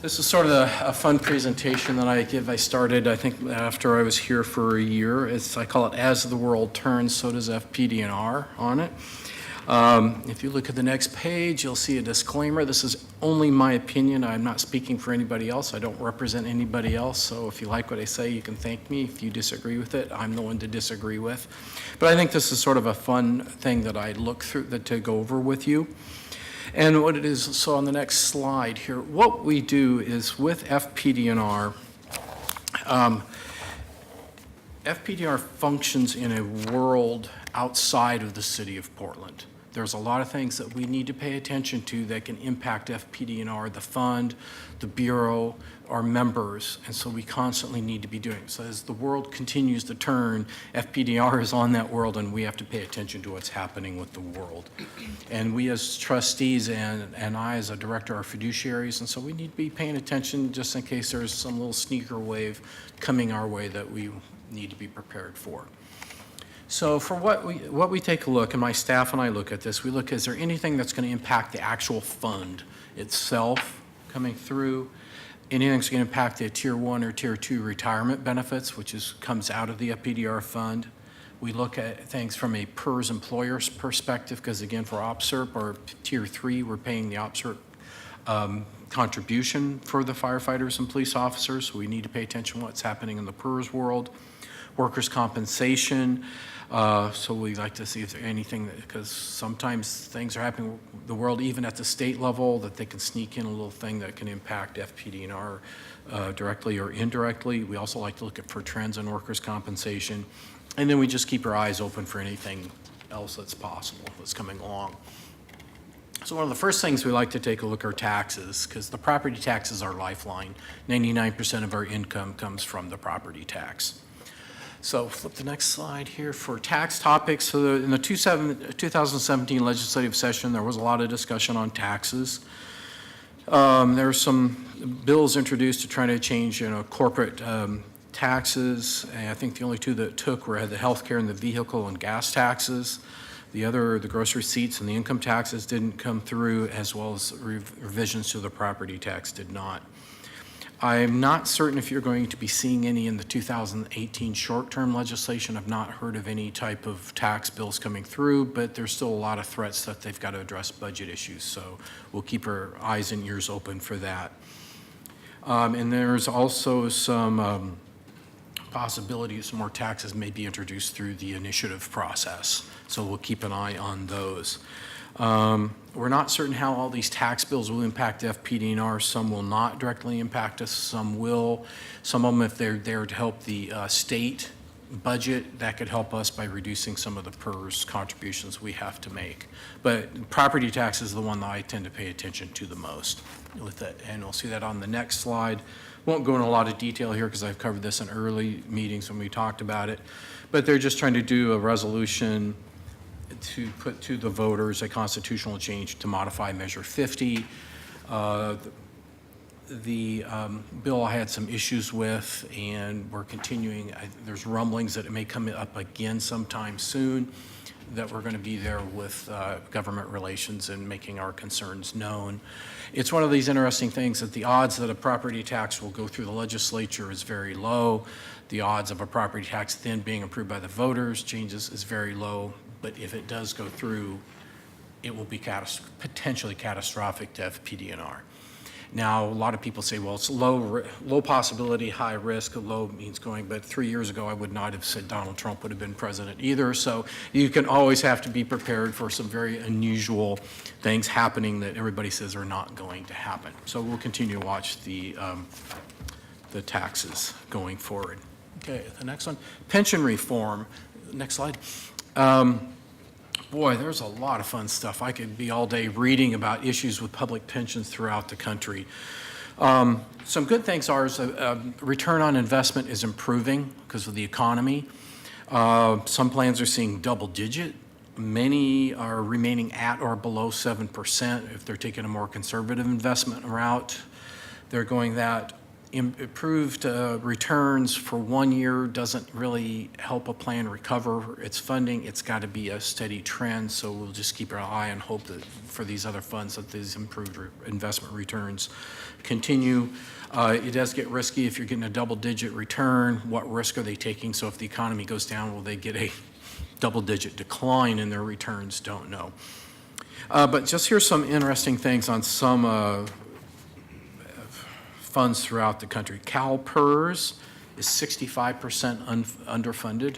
This is sort of a fun presentation that I give. I started, I think, after I was here for a year. I call it As the World Turns, So Does FPDR on it. If you look at the next page, you'll see a disclaimer. This is only my opinion. I'm not speaking for anybody else. I don't represent anybody else. So if you like what I say, you can thank me. If you disagree with it, I'm the one to disagree with. But I think this is sort of a fun thing that I look through to go over with you. And what it is, so on the next slide here, what we do is with FPDR, FPDR functions in a world outside of the city of Portland. There's a lot of things that we need to pay attention to that can impact FPDR, the fund, the Bureau, our members, and so we constantly need to be doing. So as the world continues to turn, FPDR is on that world and we have to pay attention to what's happening with the world. And we as trustees and I as a director are fiduciaries, and so we need to be paying attention just in case there's some little sneaker wave coming our way that we need to be prepared for. So for what we take a look, and my staff and I look at this, we look, is there anything that's going to impact the actual fund itself coming through? Anything that's going to impact the Tier 1 or Tier 2 retirement benefits, which comes out of the FPDR fund. We look at things from a PERS employer's perspective, because again, for OPSERP or Tier 3, we're paying the OPSERP contribution for the firefighters and police officers, so we need to pay attention to what's happening in the PERS world. Workers' compensation, so we like to see if there's anything, because sometimes things are happening in the world, even at the state level, that they can sneak in a little thing that can impact FPDR directly or indirectly. We also like to look for trends in workers' compensation. And then we just keep our eyes open for anything else that's possible, that's coming along. So one of the first things we like to take a look are taxes, because the property tax is our lifeline. 99% of our income comes from the property tax. So flip the next slide here for tax topics. So in the 2017 legislative session, there was a lot of discussion on taxes. There were some bills introduced to try to change, corporate taxes. And I think the only two that took were the healthcare and the vehicle and gas taxes. The gross receipts and the income taxes didn't come through, as well as revisions to the property tax did not. I'm not certain if you're going to be seeing any in the 2018 short-term legislation. I've not heard of any type of tax bills coming through, but there's still a lot of threats that they've got to address budget issues, so we'll keep our eyes and ears open for that. And there's also some possibility some more taxes may be introduced through the initiative process, so we'll keep an eye on those. We're not certain how all these tax bills will impact FPDR. Some will not directly impact us, some will. Some of them, if they're there to help the state budget, that could help us by reducing some of the PERS contributions we have to make. But property tax is the one that I tend to pay attention to the most with that, and we'll see that on the next slide. Won't go in a lot of detail here because I've covered this in early meetings when we talked about it, but they're just trying to do a resolution to put to the voters a constitutional change to modify Measure 50. The bill I had some issues with, and we're continuing. There's rumblings that it may come up again sometime soon, that we're going to be there with government relations and making our concerns known. It's one of these interesting things that the odds that a property tax will go through the legislature is very low. The odds of a property tax then being approved by the voters changes is very low. But if it does go through, it will be potentially catastrophic to FPDR. Now, a lot of people say, well, it's low possibility, high risk. Low means going, but 3 years ago, I would not have said Donald Trump would have been president either. So you can always have to be prepared for some very unusual things happening that everybody says are not going to happen. So we'll continue to watch the taxes going forward. Okay, the next one, pension reform. Next slide. Boy, there's a lot of fun stuff. I could be all day reading about issues with public pensions throughout the country. Some good things are return on investment is improving because of the economy. Some plans are seeing double digit. Many are remaining at or below 7% if they're taking a more conservative investment route. They're going that. improved returns for 1 year doesn't really help a plan recover its funding. It's got to be a steady trend, so we'll just keep our eye and hope that for these other funds that these improved investment returns continue. It does get risky if you're getting a double-digit return. What risk are they taking? So if the economy goes down, will they get a double-digit decline in their returns? Don't know. But just here's some interesting things on some funds throughout the country. CalPERS is 65% underfunded,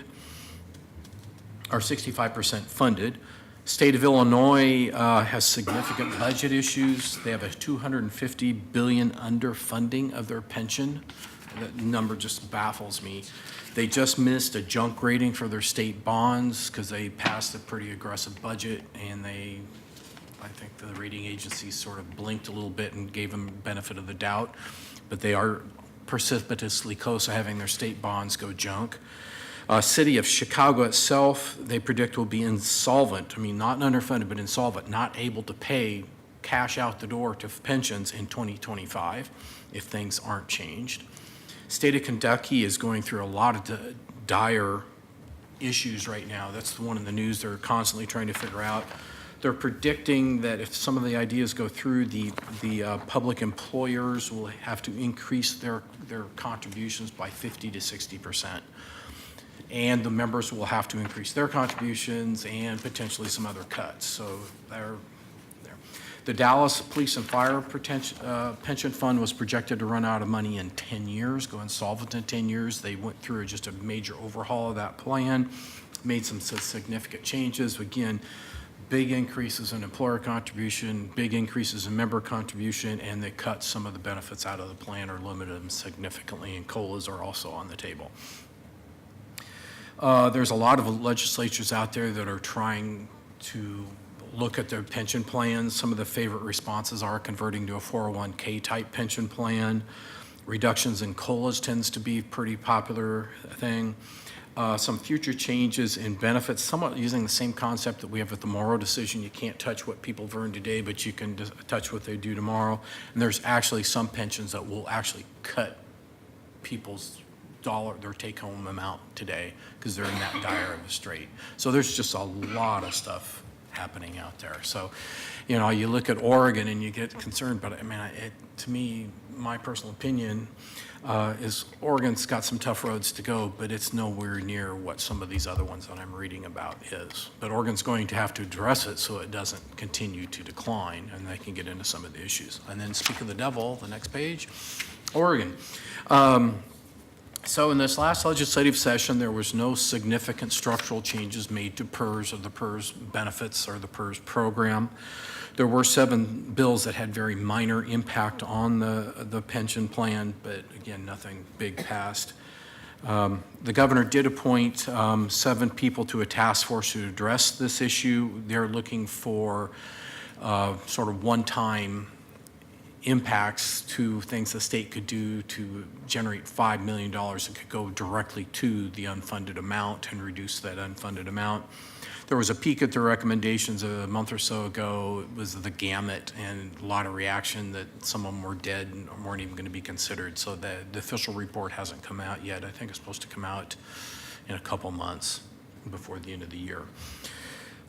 or 65% funded. State of Illinois has significant budget issues. They have a $250 billion underfunding of their pension. That number just baffles me. They just missed a junk rating for their state bonds because they passed a pretty aggressive budget, and I think the rating agencies sort of blinked a little bit and gave them benefit of the doubt, but they are precipitously close to having their state bonds go junk. City of Chicago itself, they predict will be insolvent. I mean, not underfunded, but insolvent, not able to pay cash out the door to pensions in 2025 if things aren't changed. State of Kentucky is going through a lot of dire issues right now. That's the one in the news they're constantly trying to figure out. They're predicting that if some of the ideas go through, the public employers will have to increase their contributions by 50 to 60%. And the members will have to increase their contributions and potentially some other cuts. So they're there. The Dallas Police and Fire Pension Fund was projected to run out of money in 10 years, go insolvent in 10 years. They went through just a major overhaul of that plan, made some significant changes. Again, big increases in employer contribution, big increases in member contribution, and they cut some of the benefits out of the plan or limited them significantly, and COLAs are also on the table. There's a lot of legislatures out there that are trying to look at their pension plans. Some of the favorite responses are converting to a 401k type pension plan. Reductions in COLAs tends to be a pretty popular thing. Some future changes in benefits, somewhat using the same concept that we have with the Morrow decision. You can't touch what people have earned today, but you can touch what they do tomorrow. And there's actually some pensions that will actually cut people's their take-home amount today because they're in that dire of a strait. So there's just a lot of stuff happening out there. So, you know, you look at Oregon and you get concerned, but I mean, to me, my personal opinion is Oregon's got some tough roads to go, but it's nowhere near what some of these other ones that I'm reading about is. But Oregon's going to have to address it so it doesn't continue to decline, and they can get into some of the issues. And then speak of the devil, the next page, Oregon. So in this last legislative session, there was no significant structural changes made to PERS or the PERS benefits or the PERS program. There were 7 bills that had very minor impact on the pension plan, but again, nothing big passed. The governor did appoint 7 people to a task force to address this issue. They're looking for sort of one-time impacts to things the state could do to generate $5 million that could go directly to the unfunded amount and reduce that unfunded amount. There was a peek at the recommendations a month or so ago. It was the gamut and a lot of reaction that some of them were dead and weren't even going to be considered. So the official report hasn't come out yet. I think it's supposed to come out in a couple months before the end of the year.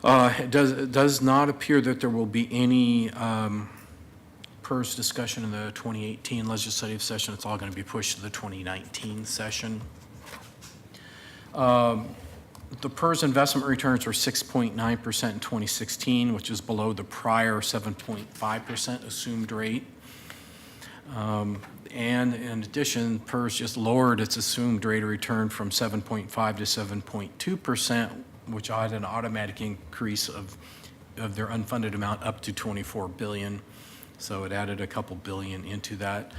It does not appear that there will be any PERS discussion in the 2018 legislative session. It's all going to be pushed to the 2019 session. The PERS investment returns were 6.9% in 2016, which is below the prior 7.5% assumed rate. And in addition, PERS just lowered its assumed rate of return from 7.5 to 7.2%, which had an automatic increase of their unfunded amount up to $24 billion. So it added a couple billion into that.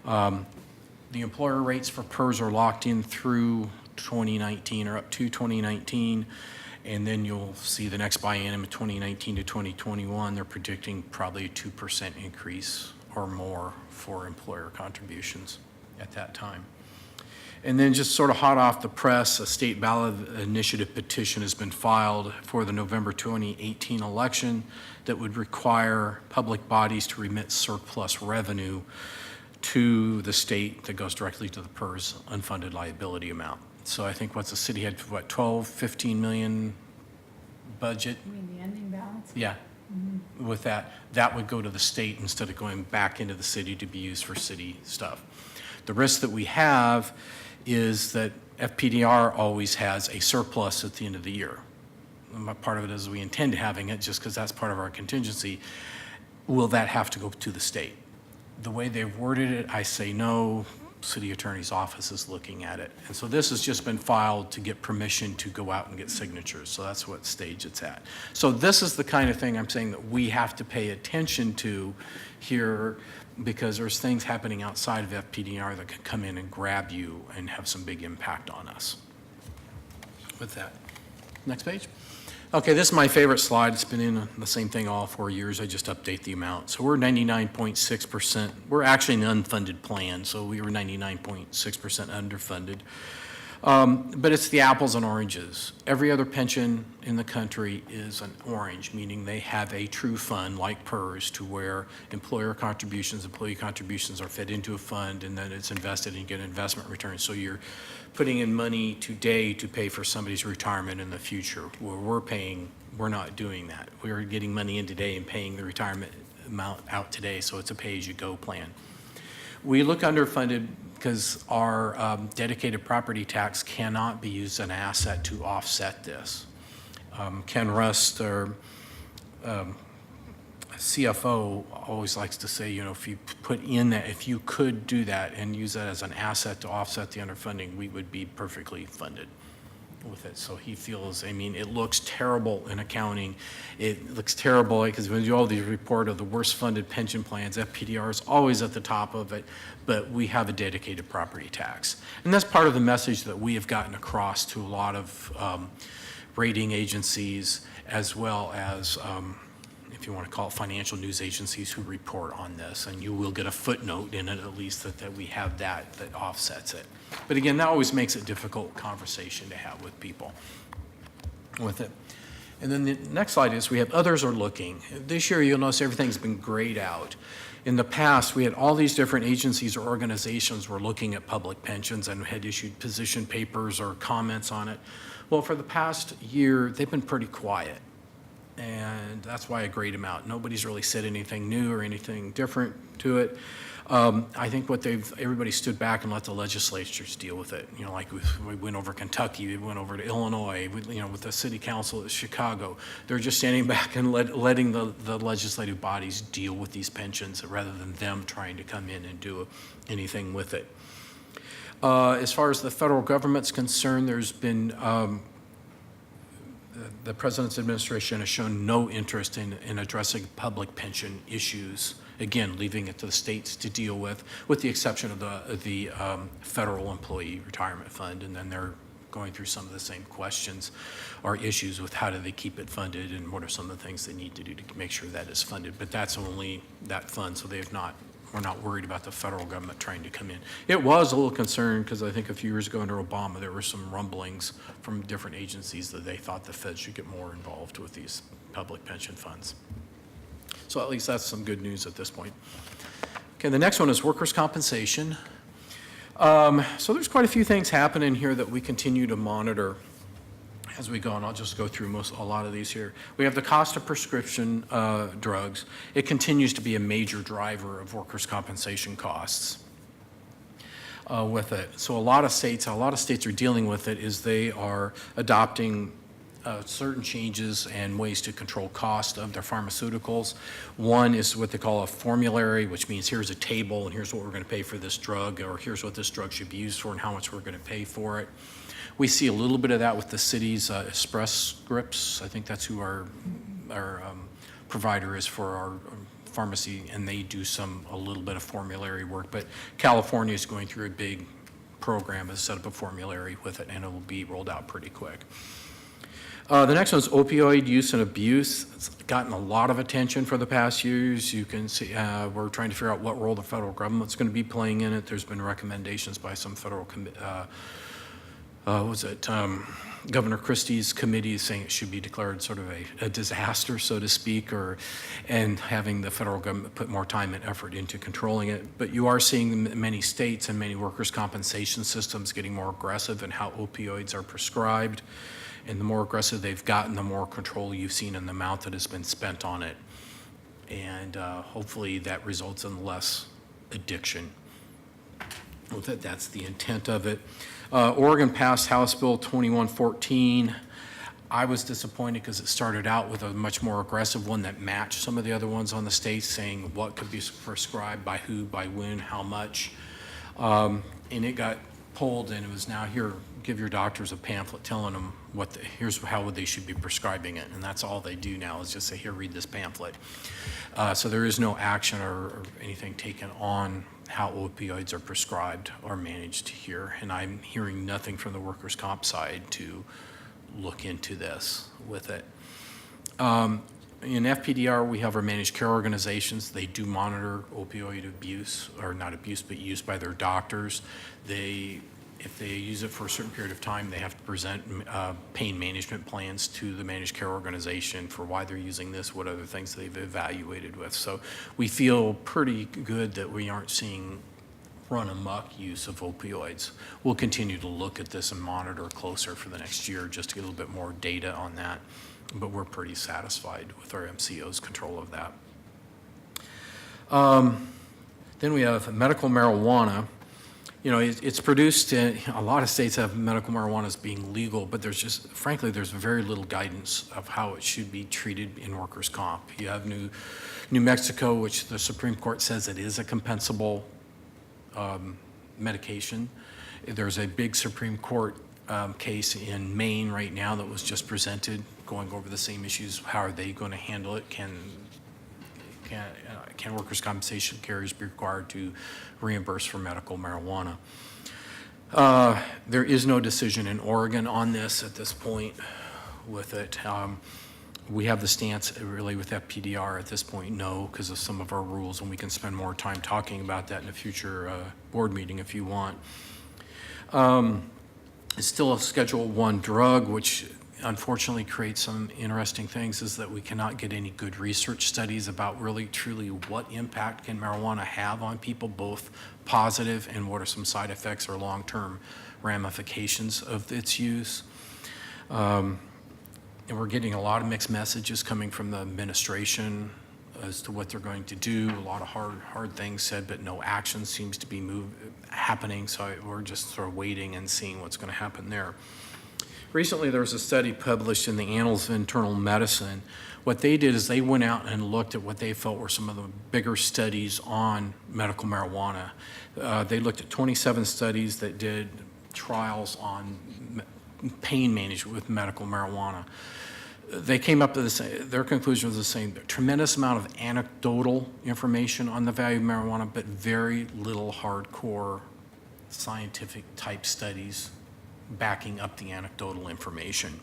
The employer rates for PERS are locked in through 2019 or up to 2019, and then you'll see the next biennium of 2019 to 2021. They're predicting probably a 2% increase or more for employer contributions at that time. And then just sort of hot off the press, a state ballot initiative petition has been filed for the November 2018 election that would require public bodies to remit surplus revenue to the state that goes directly to the PERS unfunded liability amount. So I think what's the city had, what, 12, 15 million budget? You mean the ending balance? Yeah. With that would go to the state instead of going back into the city to be used for city stuff. The risk that we have is that FPDR always has a surplus at the end of the year. And part of it is we intend having it just because that's part of our contingency. Will that have to go to the state? The way they've worded it, I say no. City Attorney's Office is looking at it. And so this has just been filed to get permission to go out and get signatures. So that's what stage it's at. So this is the kind of thing I'm saying that we have to pay attention to here, because there's things happening outside of FPDR that can come in and grab you and have some big impact on us. With that, next page. Okay, this is my favorite slide. It's been in the same thing all 4 years. I just update the amount. So we're 99.6%. We're actually an unfunded plan, so we were 99.6% underfunded. But it's the apples and oranges. Every other pension in the country is an orange, meaning they have a true fund like PERS, to where employee contributions are fed into a fund, and then it's invested and you get an investment return. So you're putting in money today to pay for somebody's retirement in the future. Where we're not doing that. We're getting money in today and paying the retirement amount out today, so it's a pay-as-you-go plan. We look underfunded because our dedicated property tax cannot be used as an asset to offset this. Ken Rust, our CFO, always likes to say, you know, if you put in that, if you could do that and use that as an asset to offset the underfunding, we would be perfectly funded with it. So he feels, I mean, it looks terrible in accounting. It looks terrible because when you all these report of the worst funded pension plans, FPDR is always at the top of it, but we have a dedicated property tax. And that's part of the message that we have gotten across to a lot of rating agencies, as well as, if you want to call it, financial news agencies who report on this. And you will get a footnote in it, at least, that we have that offsets it. But again, that always makes it a difficult conversation to have with people with it. And then the next slide is we have others are looking. This year, you'll notice everything's been grayed out. In the past, we had all these different agencies or organizations were looking at public pensions and had issued position papers or comments on it. Well, for the past year, they've been pretty quiet. And that's why I grayed them out. Nobody's really said anything new or anything different to it. I think everybody stood back and let the legislatures deal with it. You know, like we went over Kentucky, we went over to Illinois, with the city council at Chicago. They're just standing back and letting the legislative bodies deal with these pensions rather than them trying to come in and do anything with it. As far as the federal government's concerned, there's been, the President's administration has shown no interest in addressing public pension issues. Again, leaving it to the states to deal with the exception of the Federal Employee Retirement Fund, and then they're going through some of the same questions or issues with how do they keep it funded and what are some of the things they need to do to make sure that is funded. But that's only that fund, so we're not worried about the federal government trying to come in. It was a little concerned because I think a few years ago under Obama, there were some rumblings from different agencies that they thought the Fed should get more involved with these public pension funds. So at least that's some good news at this point. Okay, the next one is workers' compensation. So there's quite a few things happening here that we continue to monitor as we go, and I'll just go through a lot of these here. We have the cost of prescription drugs. It continues to be a major driver of workers' compensation costs with it. So a lot of states are dealing with it is they are adopting certain changes and ways to control cost of their pharmaceuticals. One is what they call a formulary, which means here's a table and here's what we're going to pay for this drug, or here's what this drug should be used for and how much we're going to pay for it. We see a little bit of that with the city's Express Scripts. I think that's who our provider is for our pharmacy, and they do a little bit of formulary work. But California is going through a big program to set up a formulary with it, and it will be rolled out pretty quick. The next one is opioid use and abuse. It's gotten a lot of attention for the past years. You can see we're trying to figure out what role the federal government's going to be playing in it. There's been recommendations by some federal Governor Christie's committee is saying it should be declared sort of a disaster, so to speak, and having the federal government put more time and effort into controlling it. But you are seeing many states and many workers' compensation systems getting more aggressive in how opioids are prescribed. And the more aggressive they've gotten, the more control you've seen in the amount that has been spent on it. And hopefully that results in less addiction. Well, that's the intent of it. Oregon passed House Bill 2114. I was disappointed because it started out with a much more aggressive one that matched some of the other ones on the state, saying what could be prescribed by who, by when, how much. And it got pulled, and it was now, here, give your doctors a pamphlet telling them here's how they should be prescribing it. And that's all they do now, is just say, here, read this pamphlet. So there is no action or anything taken on how opioids are prescribed or managed here. And I'm hearing nothing from the workers' comp side to look into this with it. In FPDR, we have our managed care organizations. They do monitor opioid abuse, or not abuse, but use by their doctors. If they use it for a certain period of time, they have to present pain management plans to the managed care organization for why they're using this, what other things they've evaluated with. So we feel pretty good that we aren't seeing run amok use of opioids. We'll continue to look at this and monitor closer for the next year just to get a little bit more data on that. But we're pretty satisfied with our MCO's control of that. Then we have medical marijuana. You know, it's produced in a lot of states have medical marijuana as being legal, but frankly, there's very little guidance of how it should be treated in workers' comp. You have New Mexico, which the Supreme Court says it is a compensable medication. There's a big Supreme Court case in Maine right now that was just presented, going over the same issues. How are they going to handle it? Can workers' compensation carriers be required to reimburse for medical marijuana? There is no decision in Oregon on this at this point with it. We have the stance really with Fpdr at this point, no, because of some of our rules, and we can spend more time talking about that in a future board meeting if you want. It's still a Schedule I drug, which unfortunately creates some interesting things, is that we cannot get any good research studies about really truly what impact can marijuana have on people, both positive and what are some side effects or long-term ramifications of its use. And we're getting a lot of mixed messages coming from the administration as to what they're going to do. A lot of hard things said, but no action seems to be happening. So we're just sort of waiting and seeing what's going to happen there. Recently, there was a study published in the Annals of Internal Medicine. What they did is they went out and looked at what they felt were some of the bigger studies on medical marijuana. They looked at 27 studies that did trials on pain management with medical marijuana. They came up to their conclusion was the same. A tremendous amount of anecdotal information on the value of marijuana, but very little hardcore scientific type studies backing up the anecdotal information.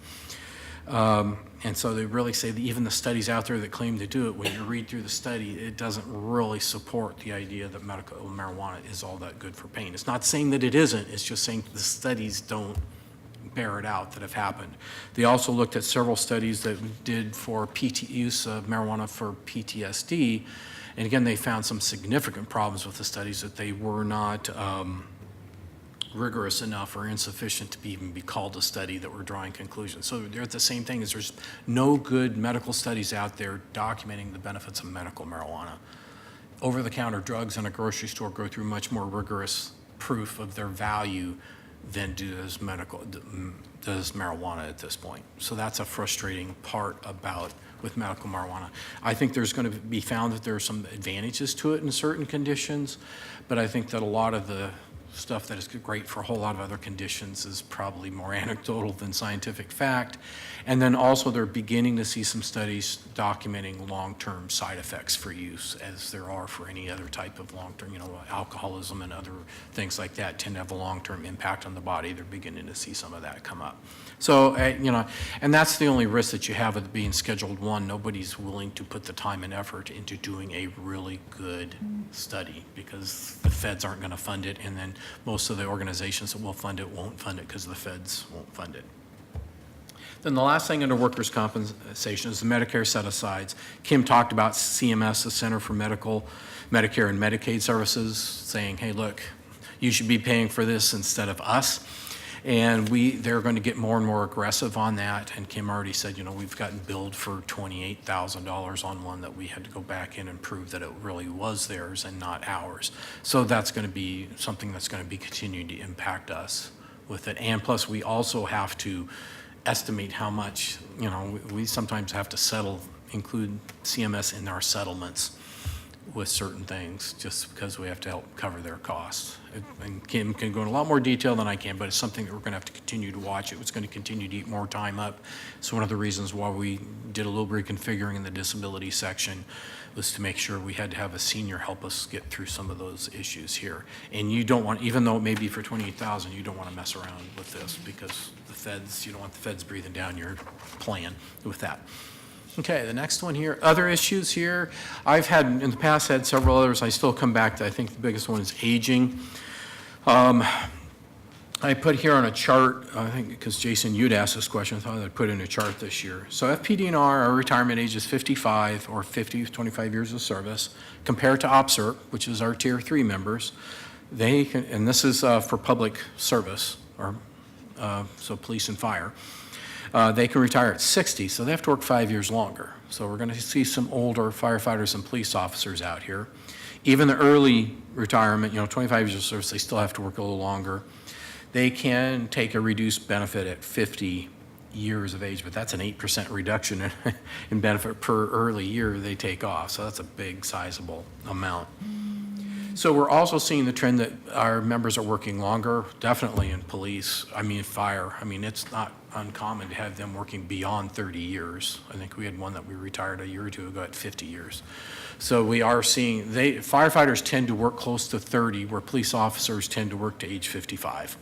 And so they really say that even the studies out there that claim to do it, when you read through the study, it doesn't really support the idea that medical marijuana is all that good for pain. It's not saying that it isn't, it's just saying the studies don't bear it out that have happened. They also looked at several studies that did for use of marijuana for PTSD, and again, they found some significant problems with the studies, that they were not rigorous enough or insufficient to even be called a study that were drawing conclusions. So they're the same thing, as there's no good medical studies out there documenting the benefits of medical marijuana. Over-the-counter drugs in a grocery store go through much more rigorous proof of their value than does marijuana at this point. So that's a frustrating part with medical marijuana. I think there's going to be found that there are some advantages to it in certain conditions, but I think that a lot of the stuff that is great for a whole lot of other conditions is probably more anecdotal than scientific fact. And then also they're beginning to see some studies documenting long-term side effects for use, as there are for any other type of long-term, alcoholism and other things like that tend to have a long-term impact on the body. They're beginning to see some of that come up. So, and that's the only risk that you have with being Scheduled I. Nobody's willing to put the time and effort into doing a really good study, because the feds aren't going to fund it, and then most of the organizations that will fund it won't fund it because the feds won't fund it. Then the last thing under workers' compensation is the Medicare set-asides. Kim talked about CMS, the Center for Medicare and Medicaid Services, saying, hey, look, you should be paying for this instead of us. And they're going to get more and more aggressive on that. And Kim already said, we've gotten billed for $28,000 on one that we had to go back in and prove that it really was theirs and not ours. So that's going to be something that's going to be continuing to impact us with it. And plus, we also have to estimate how much, we sometimes have to include CMS in our settlements with certain things, just because we have to help cover their costs. And Kim can go in a lot more detail than I can, but it's something that we're going to have to continue to watch. It was going to continue to eat more time up. So one of the reasons why we did a little reconfiguring in the disability section was to make sure we had to have a senior help us get through some of those issues here. And you don't want, even though it may be for $28,000, you don't want to mess around with this, because the feds, you don't want the feds breathing down your plan with that. Okay, the next one here, other issues here. I've had, in the past, had several others. I still come back to, I think the biggest one is aging. I put here on a chart, I think because Jason, you'd asked this question, I thought I'd put in a chart this year. So FPDR, our retirement age is 55 or 50, 25 years of service, compared to OPSERP, which is our Tier 3 members. They can, and this is for public service, or so police and fire. They can retire at 60, so they have to work 5 years longer. So we're going to see some older firefighters and police officers out here. Even the early retirement, 25 years of service, they still have to work a little longer. They can take a reduced benefit at 50 years of age, but that's an 8% reduction in benefit per early year they take off. So that's a big, sizable amount. So we're also seeing the trend that our members are working longer, definitely in police, fire. It's not uncommon to have them working beyond 30 years. I think we had one that we retired a year or two ago at 50 years. So we are seeing, firefighters tend to work close to 30, where police officers tend to work to age 55.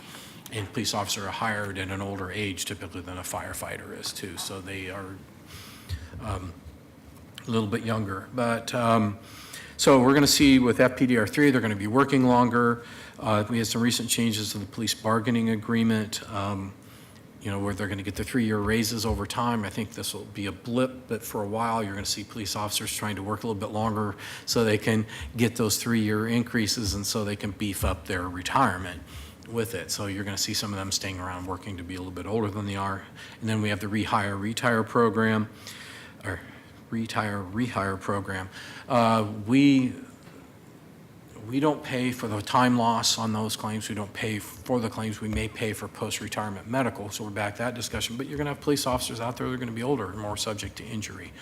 And police officers are hired at an older age typically than a firefighter is too. So they are a little bit younger. But so we're going to see with FPDR3, they're going to be working longer. We had some recent changes to the police bargaining agreement, where they're going to get the 3-year raises over time. I think this will be a blip, but for a while, you're going to see police officers trying to work a little bit longer so they can get those 3-year increases and so they can beef up their retirement with it. So you're going to see some of them staying around working to be a little bit older than they are. And then we have the retire program, or rehire program. We don't pay for the time loss on those claims. We don't pay for the claims. We may pay for post-retirement medical, so we're back to that discussion. But you're going to have police officers out there that are going to be older and more subject to injury.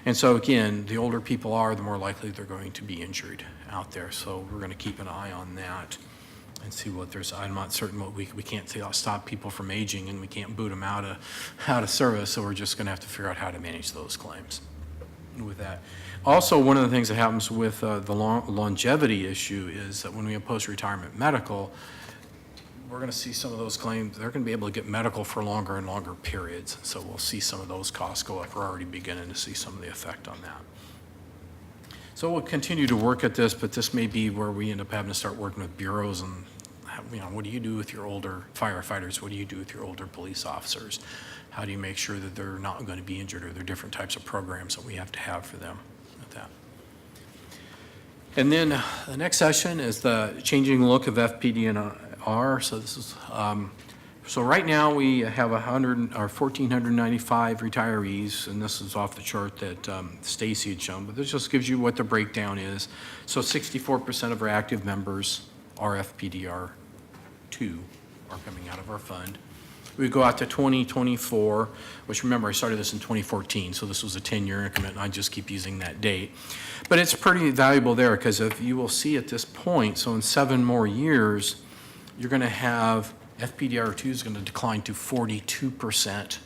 And so again, the older people are, the more likely they're going to be injured out there. So we're going to keep an eye on that and see what there's. I'm not certain what we can't stop people from aging, and we can't boot them out of service. So we're just going to have to figure out how to manage those claims with that. Also, one of the things that happens with the longevity issue is that when we have post-retirement medical, we're going to see some of those claims, they're going to be able to get medical for longer and longer periods. So we'll see some of those costs go up. We're already beginning to see some of the effect on that. So we'll continue to work at this, but this may be where we end up having to start working with bureaus and, what do you do with your older firefighters? What do you do with your older police officers? How do you make sure that they're not going to be injured, or there are different types of programs that we have to have for them with that. And then the next session is the changing look of FPDR. So this is, so right now we have 1,495 retirees, and this is off the chart that Stacy had shown, but this just gives you what the breakdown is. So 64% of our active members are FPDR2 are coming out of our fund. We go out to 2024, which, remember, I started this in 2014, so this was a 10-year increment, and I just keep using that date. But it's pretty valuable there, because if you will see at this point, so in 7 more years, you're going to have FPDR2 is going to decline to 42%,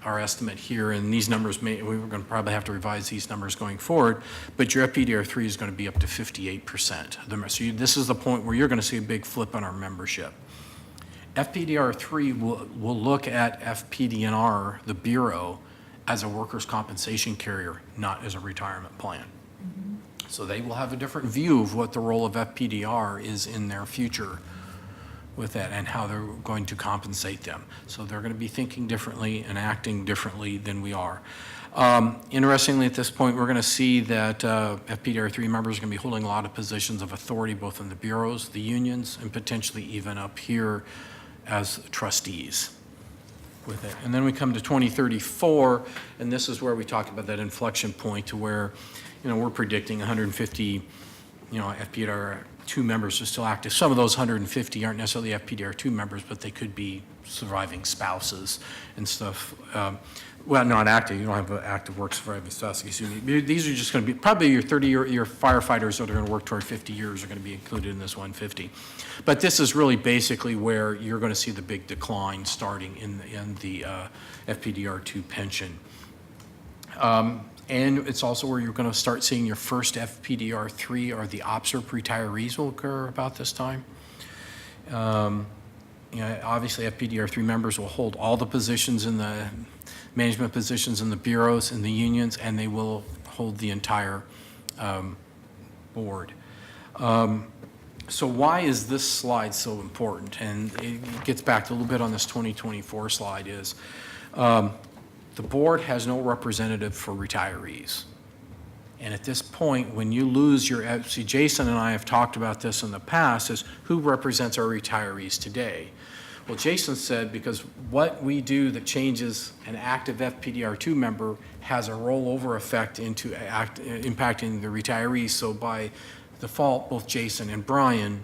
our estimate here, and these numbers we're going to probably have to revise these numbers going forward, but your FPDR3 is going to be up to 58%. So this is the point where you're going to see a big flip on our membership. FPDR3 will look at FPDNR, the Bureau, as a workers' compensation carrier, not as a retirement plan. So they will have a different view of what the role of FPDR is in their future with that and how they're going to compensate them. So they're going to be thinking differently and acting differently than we are. Interestingly, at this point, we're going to see that FPDR 3 members are going to be holding a lot of positions of authority, both in the bureaus, the unions, and potentially even up here as trustees with it. And then we come to 2034, and this is where we talk about that inflection point to where, we're predicting 150, FPDR 2 members are still active. Some of those 150 aren't necessarily FPDR 2 members, but they could be surviving spouses and stuff. Well, not active, you don't have an active work surviving spouse. These are just going to be, probably your 30-year firefighters that are going to work toward 50 years are going to be included in this 150. But this is really basically where you're going to see the big decline starting in the FPDR 2 pension. And it's also where you're going to start seeing your first FPDR 3 or the OPSRP retirees will occur about this time. Obviously FPDR 3 members will hold all the positions in the management positions in the bureaus and the unions, and they will hold the entire board. So why is this slide so important? And it gets back to a little bit on this 2024 slide is, the board has no representative for retirees. And at this point, when you lose your, see, Jason and I have talked about this in the past, is who represents our retirees today? Well, Jason said because what we do that changes an active FPDR2 member has a rollover effect into impacting the retirees. So by default, both Jason and Brian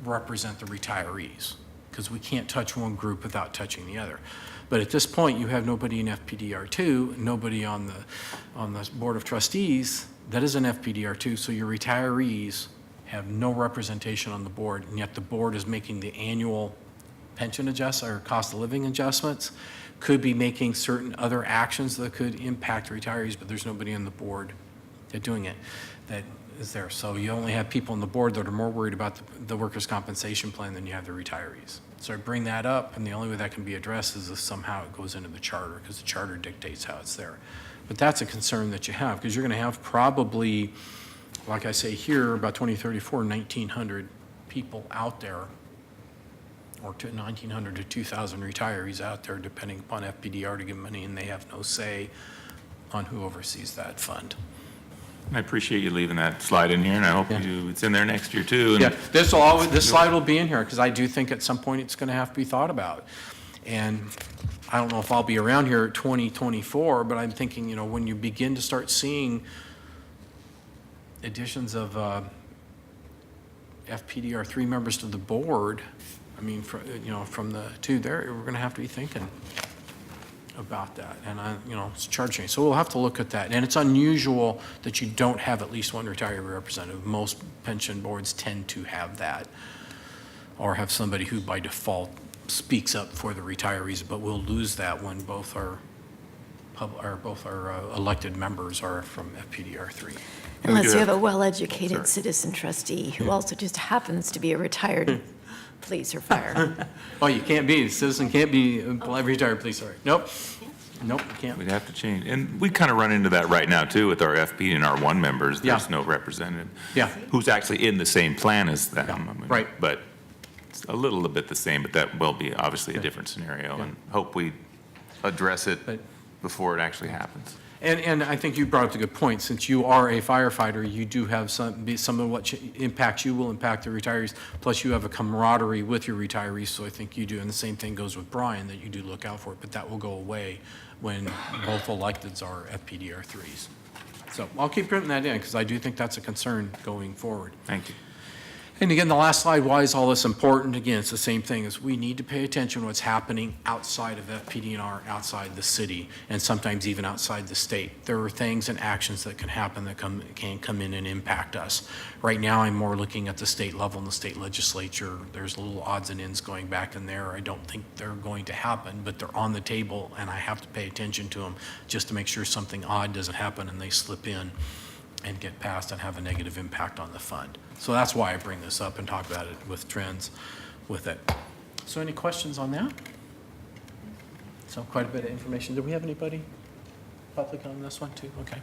represent the retirees because we can't touch one group without touching the other. But at this point, you have nobody in FPDR2, nobody on the Board of Trustees that is an FPDR2, so your retirees have no representation on the board, and yet the board is making the annual pension or cost of living adjustments, could be making certain other actions that could impact retirees, but there's nobody on the board that doing it that is there. So you only have people on the board that are more worried about the workers' compensation plan than you have the retirees. So I bring that up, and the only way that can be addressed is if somehow it goes into the charter, because the charter dictates how it's there. But that's a concern that you have, because you're going to have probably, like I say here, about 2034, 1,900 people out there, or 1,900 to 2,000 retirees out there, depending upon FPDR to give money, and they have no say on who oversees that fund. I appreciate you leaving that slide in here, and I hope it's in there next year too. And Yeah, this slide will be in here, because I do think at some point it's going to have to be thought about. And I don't know if I'll be around here at 2024, but I'm thinking, when you begin to start seeing additions of FPDR 3 members to the board, I mean, from the two there, we're going to have to be thinking about that. And it's charging. So we'll have to look at that. And it's unusual that you don't have at least one retiree representative. Most pension boards tend to have that, or have somebody who by default speaks up for the retirees, but we'll lose that when both our elected members are from FPDR 3. Unless you have a well-educated citizen trustee who also just happens to be a retired police or fire. Oh, you can't be, a citizen can't be a retired police, sorry. Nope, you can't. we'd have to change. And we kind of run into that right now too with our FP and our 1 members. There's no representative. Yeah. Who's actually in the same plan as them. I mean, right. But it's a little bit the same, but that will be obviously a different scenario, and hope we address it before it actually happens. And I think you brought up a good point. Since you are a firefighter, you do have some of what impacts you will impact the retirees, plus you have a camaraderie with your retirees, so I think you do. And the same thing goes with Brian, that you do look out for it, but that will go away when both electeds are FPDR 3s. So I'll keep putting that in, because I do think that's a concern going forward. Thank you. And again, the last slide, why is all this important? Again, it's the same thing, is we need to pay attention to what's happening outside of FPDR, outside the city, and sometimes even outside the state. There are things and actions that can happen that can come in and impact us. Right now, I'm more looking at the state level and the state legislature. There's little odds and ends going back in there. I don't think they're going to happen, but they're on the table, and I have to pay attention to them just to make sure something odd doesn't happen and they slip in and get passed and have a negative impact on the fund. So that's why I bring this up and talk about it with trends with it. So any questions on that? So quite a bit of information. Do we have anybody public on this one too? Okay.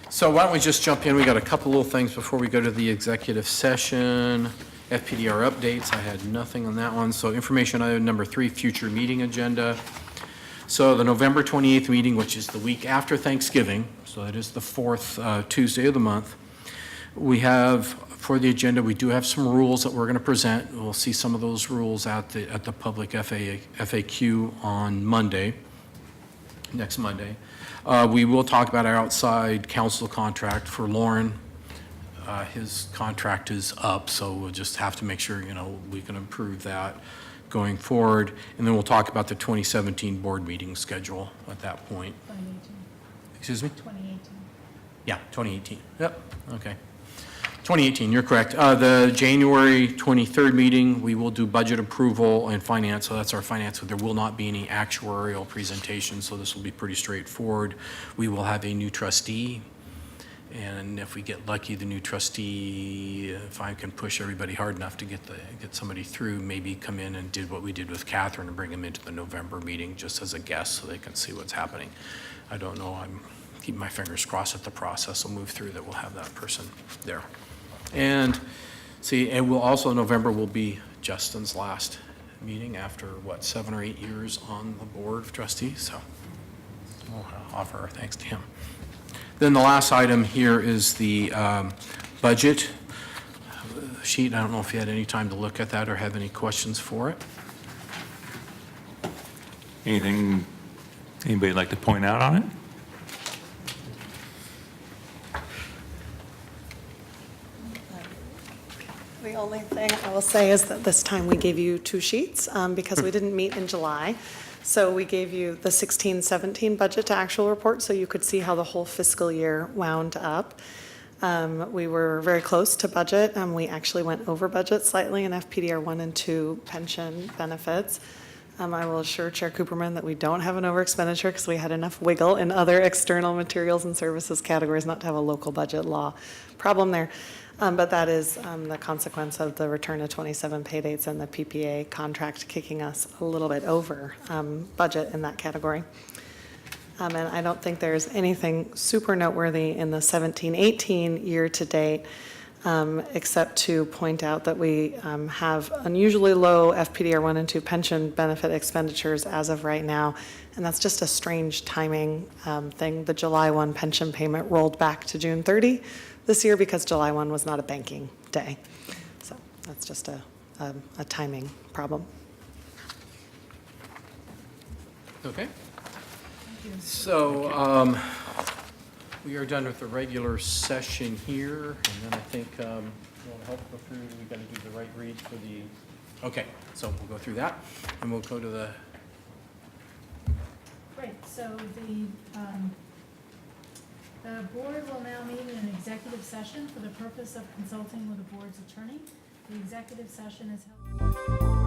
So why don't we just jump in? We got a couple little things before we go to the executive session. FPDR updates, I had nothing on that one. So information item number 3, future meeting agenda. So the November 28th meeting, which is the week after Thanksgiving, so that is the fourth Tuesday of the month, we have, for the agenda, we do have some rules that we're going to present. We'll see some of those rules at the public FAQ on Monday, next Monday. We will talk about our outside counsel contract for Lauren. His contract is up, so we'll just have to make sure, we can approve that going forward. And then we'll talk about the 2017 board meeting schedule at that point. 2018. Excuse me? 2018. Yeah, 2018. Yep, okay. 2018, you're correct. The January 23rd meeting, we will do budget approval and finance, so that's our finance. So there will not be any actuarial presentation, so this will be pretty straightforward. We will have a new trustee, and if we get lucky, the new trustee, if I can push everybody hard enough to get somebody through, maybe come in and did what we did with Catherine and bring them into the November meeting just as a guest so they can see what's happening. I don't know, I'm keeping my fingers crossed that the process will move through, that we'll have that person there. And see, and we'll also, November will be Justin's last meeting after, 7 or 8 years on the board of trustees, so we'll offer our thanks to him. Then the last item here is the budget sheet. I don't know if you had any time to look at that or have any questions for it. Anything anybody like to point out on it? The only thing I will say is that this time we gave you 2 sheets because we didn't meet in July. So we gave you the 16-17 budget to actual report so you could see how the whole fiscal year wound up. We were very close to budget. We actually went over budget slightly in FPDR 1 and 2 pension benefits. I will assure Chair Cooperman that we don't have an over expenditure because we had enough wiggle in other external materials and services categories not to have a local budget law problem there. But that is the consequence of the return of 27 pay dates and the PPA contract kicking us a little bit over budget in that category. And I don't think there's anything super noteworthy in the 17-18 year to date, except to point out that we have unusually low FPDR 1 and 2 pension benefit expenditures as of right now. And that's just a strange timing thing. The July 1 pension payment rolled back to June 30 this year because July 1 was not a banking day. So that's just a timing problem. Okay. So we are done with the regular session here, and then I think we'll help go through, we got to do the right reads for the, okay, so we'll go through that, and we'll go to the. Great, so the board will now meet in an executive session for the purpose of consulting with the board's attorney. The executive session is held.